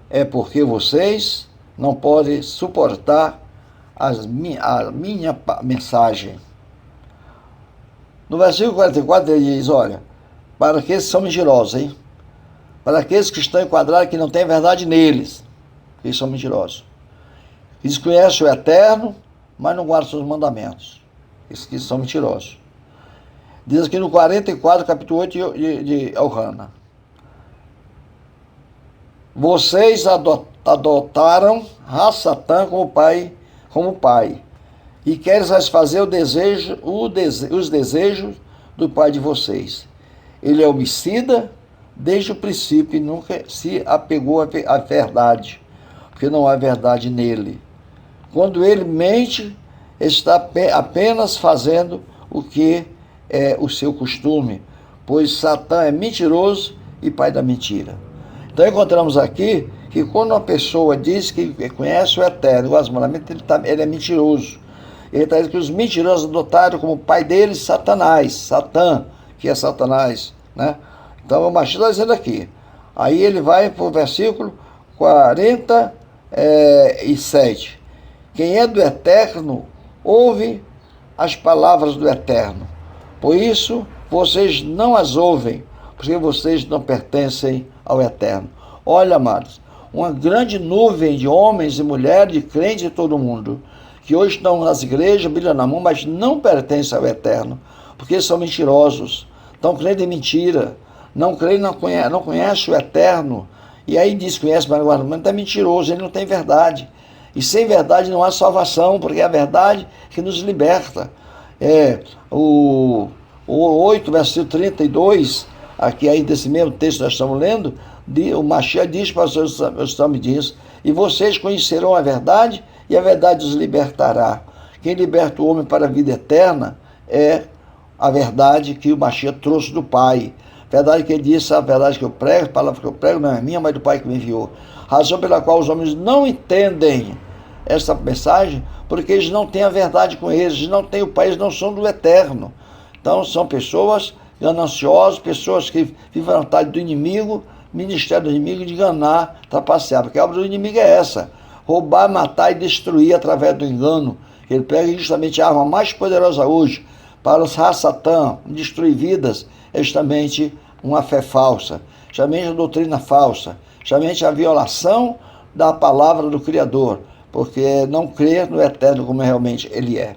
É porque vocês não podem suportar a minha mensagem. No versículo 44 ele diz, olha, para aqueles que são mentirosos, hein? Para aqueles que estão enquadrados que não tem verdade neles, eles são mentirosos. Eles conhecem o Eterno, mas não guardam seus mandamentos. Esses que são mentirosos. Diz aqui no 44, capítulo 8 de Yohana. Vocês adotaram Satã como pai, e querem satisfazer os desejos do pai de vocês. Ele é homicida desde o princípio e nunca se apegou à verdade, porque não há verdade nele. Quando ele mente, está apenas fazendo o que é o seu costume, pois Satã é mentiroso e pai da mentira. Então encontramos aqui que quando uma pessoa diz que conhece o Eterno, o mandamentos, ele é mentiroso. Ele está dizendo que os mentirosos adotaram como pai deles Satã, que é Satanás, né? Então o Machia está dizendo aqui. Aí ele vai para o versículo 47. Quem é do Eterno, ouve as palavras do Eterno. Por isso, vocês não as ouvem, porque vocês não pertencem ao Eterno. Olha, amados, uma grande nuvem de homens e mulheres, de crentes de todo mundo, que hoje estão nas igrejas, Bíblia na mão, mas não pertencem ao Eterno, porque são mentirosos, estão crendo em mentira, não conhece o Eterno, e aí diz que conhece, mas é mentiroso, ele não tem verdade. E sem verdade não há salvação, porque é a verdade que nos liberta. O 8, versículo 32, aqui aí desse mesmo texto que nós estamos lendo, o Mashiach diz para os seus talmidim: e vocês conhecerão a verdade, e a verdade os libertará. Quem liberta o homem para a vida eterna é a verdade que o Mashiach trouxe do Pai. Verdade que ele disse: a verdade que eu prego, a palavra que eu prego não é minha, mas do Pai que me enviou. Razão pela qual os homens não entendem essa mensagem, porque eles não têm a verdade com eles não têm o Pai, eles não são do eterno. Então são pessoas gananciosas, pessoas que vivem à vontade do inimigo, ministério do inimigo, de enganar, trapacear, porque a obra do inimigo é essa: roubar, matar e destruir através do engano. Ele pega justamente a arma mais poderosa hoje para os Satã, destruir vidas, é justamente uma fé falsa, justamente a doutrina falsa, justamente a violação da palavra do Criador, porque não crer no eterno como realmente ele é.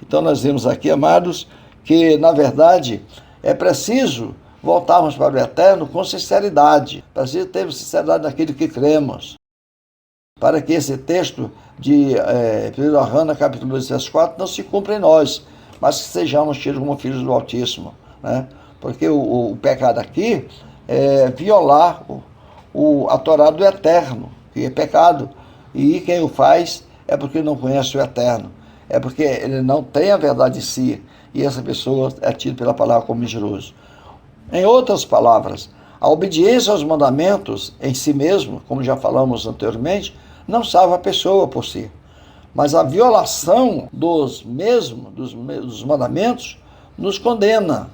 Então nós vemos aqui, amados, que na verdade é preciso voltarmos para o eterno com sinceridade, preciso ter sinceridade naquilo que cremos, para que esse texto de 1 Hana, capítulo 2, verso 4, não se cumpra em nós, mas que sejamos tidos como filhos do Altíssimo, né? Porque o pecado aqui é violar a Torá do eterno, que é pecado, e quem o faz é porque não conhece o eterno, é porque ele não tem a verdade em si, e essa pessoa é tida pela palavra como mentiroso. Em outras palavras, a obediência aos mandamentos em si mesmo, como já falamos anteriormente, não salva a pessoa por si, mas a violação dos mandamentos nos condena.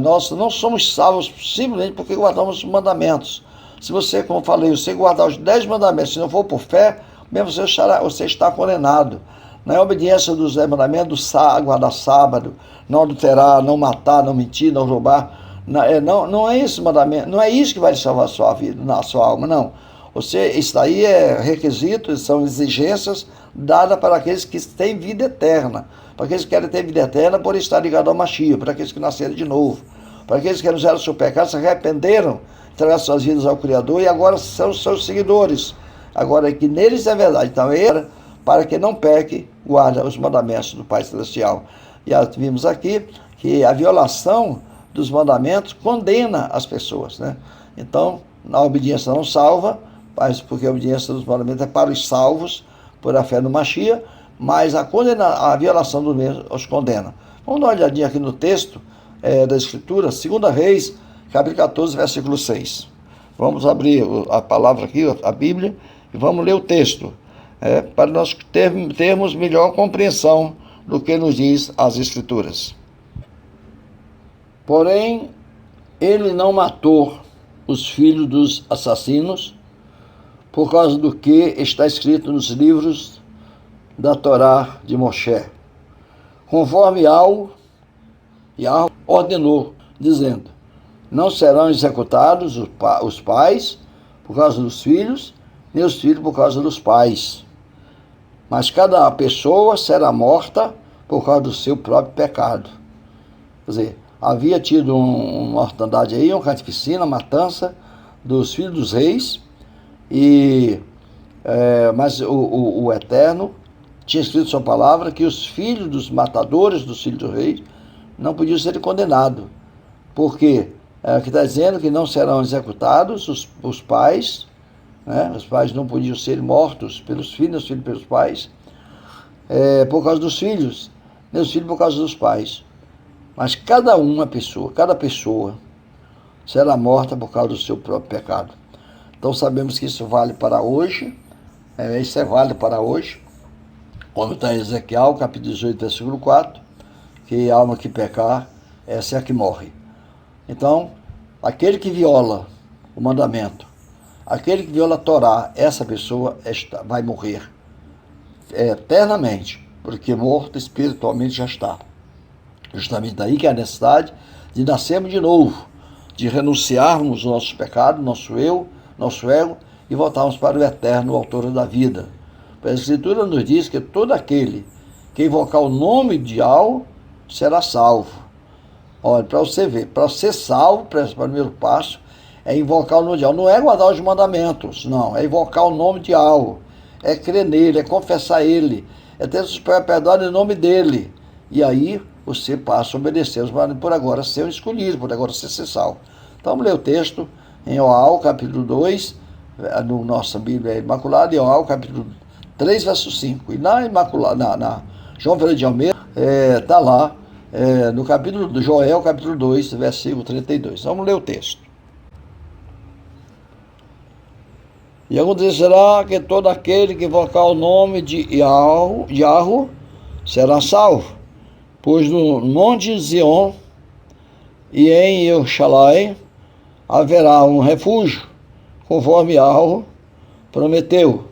Nós não somos salvos simplesmente porque guardamos os mandamentos. Se você, como eu falei, você guardar os 10 mandamentos, se não for por fé, mesmo você está condenado. Na obediência dos 10 mandamentos, guardar sábado, não adulterar, não matar, não mentir, não roubar, não é esse mandamento, não é isso que vai salvar a sua vida, a sua alma, não. Isso aí é requisito, são exigências dadas para aqueles que têm vida eterna, para aqueles que querem ter vida eterna por estar ligados ao Mashiach, para aqueles que nasceram de novo, para aqueles que renunciaram ao seu pecado, se arrependeram, entregaram suas vidas ao Criador e agora são seus seguidores. Agora que neles é verdade, então para que não peque, guarda os mandamentos do Pai Celestial. E vimos aqui que a violação dos mandamentos condena as pessoas, né? Então, a obediência não salva, mas porque a obediência dos mandamentos é para os salvos, por a fé no Mashiach, mas a violação dos mesmos os condena. Vamos dar uma olhadinha aqui no texto da Escritura, 2 Reis, capítulo 14, versículo 6. Vamos abrir a palavra aqui, a Bíblia, e vamos ler o texto, para nós termos melhor compreensão do que nos diz as Escrituras. Porém, ele não matou os filhos dos assassinos, por causa do que está escrito nos livros da Torá de Moshe, conforme Yahweh ordenou, dizendo: não serão executados os pais por causa dos filhos, nem os filhos por causa dos pais, mas cada pessoa será morta por causa do seu próprio pecado. Quer dizer, havia tido uma mortandade aí, uma carnificina, matança dos filhos dos reis, mas o Eterno tinha escrito sua palavra que os filhos dos matadores dos filhos dos reis não podiam ser condenados, porque que está dizendo que não serão executados os pais, né? Os pais não podiam ser mortos pelos filhos, os filhos pelos pais, por causa dos filhos, nem os filhos por causa dos pais, mas cada pessoa será morta por causa do seu próprio pecado. Então sabemos que isso vale para hoje, isso é válido para hoje, como está em Ezequiel, capítulo 18, versículo 4, que a alma que pecar, essa é a que morre. Então, aquele que viola o mandamento, aquele que viola a Torá, essa pessoa vai morrer eternamente, porque morto espiritualmente já está. Justamente daí que é a necessidade de nascermos de novo, de renunciarmos aos nossos pecados, nosso eu, nosso ego, e voltarmos para o eterno, o autor da vida. A Escritura nos diz que todo aquele que invocar o nome de Yahweh será salvo. Olha, para você ver, para ser salvo, para o primeiro passo, é invocar o nome de Yahweh. Não é guardar os mandamentos, não, é invocar o nome de Yahweh. é crer nele, é confessar ele, é ter seus pecados perdoados em nome dele. E aí você passa a obedecer, por agora ser um escolhido, por agora ser salvo. Então vamos ler o texto em João, capítulo 2, no nossa Bíblia Imaculada, em João, capítulo 3, verso 5. E na Imaculada, na João Ferreira de Almeida, está lá, no capítulo do Joel, capítulo 2, versículo 32. Vamos ler o texto. E acontecerá que todo aquele que invocar o nome de Yahweh será salvo, pois no monte Zion e em Jerusalém haverá um refúgio, conforme Yahweh prometeu,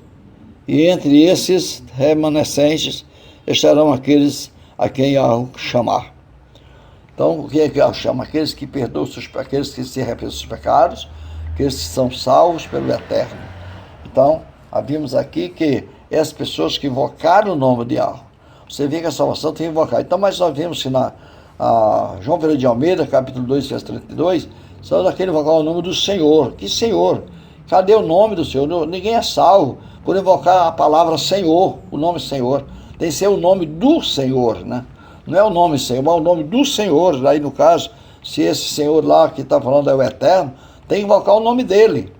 e entre esses remanescentes estarão aqueles a quem Yahweh chamar. Então, o que é que Yahweh chama? Aqueles que perdoam aqueles que se arrependem dos seus pecados, aqueles que são salvos pelo Eterno. Então, vimos aqui que essas pessoas que invocaram o nome de Yahweh, você vê que a salvação tem que invocar. Então, mas nós vimos que na João Ferreira de Almeida, capítulo 2, verso 32, só daquele invocar o nome do Senhor. Que Senhor? Cadê o nome do Senhor? Ninguém é salvo por invocar a palavra Senhor, o nome Senhor. Tem que ser o nome do Senhor, né? Não é o nome Senhor, mas o nome do Senhor. Aí, no caso, se esse Senhor lá que está falando é o Eterno, tem que invocar o nome dele.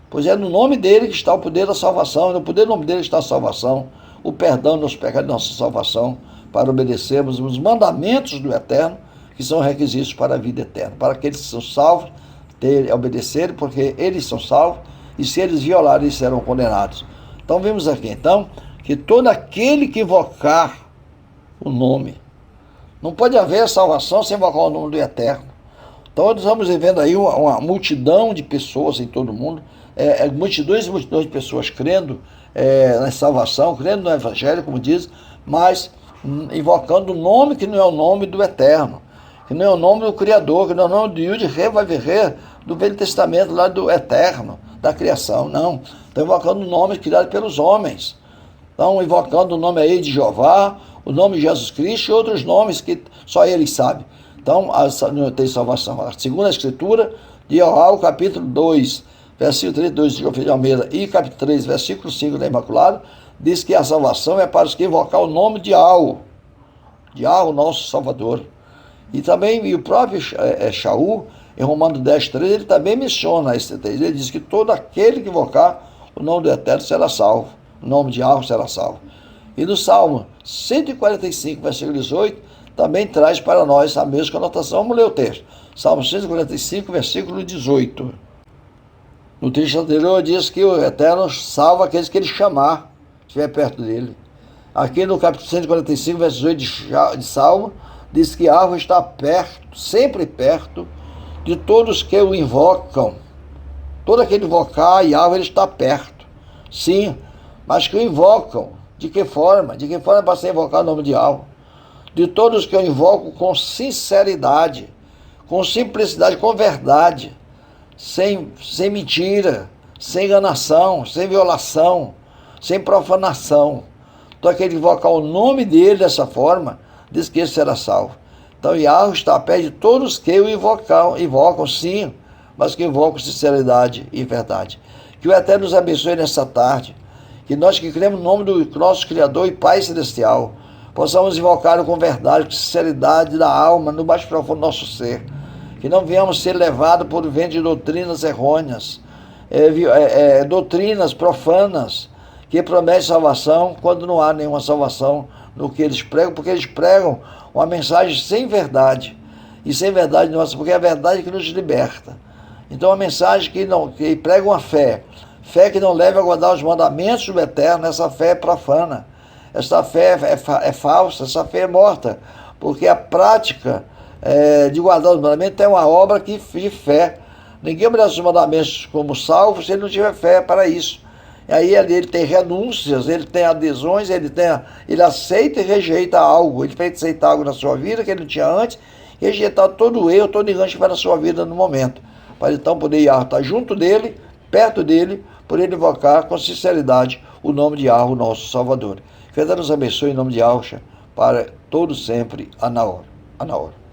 Pois é no nome dele que está o poder da salvação, no poder do nome dele está a salvação, o perdão dos pecados de nossa salvação, para obedecermos os mandamentos do Eterno, que são requisitos para a vida eterna. Para aqueles que são salvos, obedecerem, porque eles são salvos, e se eles violarem, eles serão condenados. Então, vemos aqui, então, que todo aquele que invocar o nome, não pode haver salvação sem invocar o nome do Eterno. Então, nós estamos vivendo aí uma multidão de pessoas em todo o mundo, multidões e multidões de pessoas crendo na salvação, crendo no Evangelho, como diz, mas invocando o nome que não é o nome do Eterno, que não é o nome do Criador, que não é o nome do Yud-Re, vai ver do Velho Testamento, lá do Eterno, da criação, não. Estão invocando o nome criado pelos homens. Estão invocando o nome aí de Jeová, o nome de Jesus Cristo e outros nomes que só eles sabem. Então, não tem salvação. A segunda escritura de João, capítulo 2, versículo 32 de João Ferreira de Almeida e capítulo 3, versículo 5 da Imaculada, diz que a salvação é para os que invocar o nome de Yahweh, nosso Salvador. E também, o próprio Shaul, em Romanos 10, 13, ele também menciona esse texto. Ele diz que todo aquele que invocar o nome do Eterno será salvo, o nome de Yahweh será salvo. E no Salmo 145, versículo 18, também traz para nós a mesma conotação. Vamos ler o texto. Salmo 145, versículo 18. No texto anterior diz que o Eterno salva aqueles que ele chamar, estiver perto dele. Aqui no capítulo 145, verso 18 de Salmo, diz que Yahweh está perto, sempre perto, de todos que o invocam. Todo aquele invocar, Yahweh, ele está perto. Sim, mas que o invocam. De que forma? De que forma para ser invocar o nome de Yahweh? De todos que eu invoco com sinceridade, com simplicidade, com verdade, sem mentira, sem enganação, sem violação, sem profanação. Então aquele que invocar o nome dele dessa forma, diz que ele será salvo. Então Yahweh está perto de todos que o invocam sim, mas que invocam com sinceridade e verdade. Que o Eterno nos abençoe nessa tarde, que nós que cremos no nome do nosso Criador e Pai Celestial, possamos invocá-lo com verdade, com sinceridade da alma, no mais profundo do nosso ser. Que não venhamos ser levados por vento de doutrinas errôneas, doutrinas profanas, que prometem salvação, quando não há nenhuma salvação no que eles pregam, porque eles pregam uma mensagem sem verdade. E sem verdade nossa, porque é a verdade que nos liberta. Então, uma mensagem que prega uma fé que não leva a guardar os mandamentos do Eterno, essa fé é profana. Essa fé é falsa, essa fé é morta, porque a prática de guardar os mandamentos é uma obra de fé. Ninguém obedece os mandamentos como salvo se ele não tiver fé para isso. E aí ele tem renúncias, ele tem adesões, ele aceita e rejeita algo. Ele fez aceitar algo na sua vida que ele não tinha antes, e rejeitar todo o erro, todo engano que vai na sua vida no momento. Para então poder estar junto dele, perto dele, por ele invocar com sinceridade o nome de Yahweh, nosso Salvador. Que Deus nos abençoe em nome de Yahweh, para todos sempre, a na hora.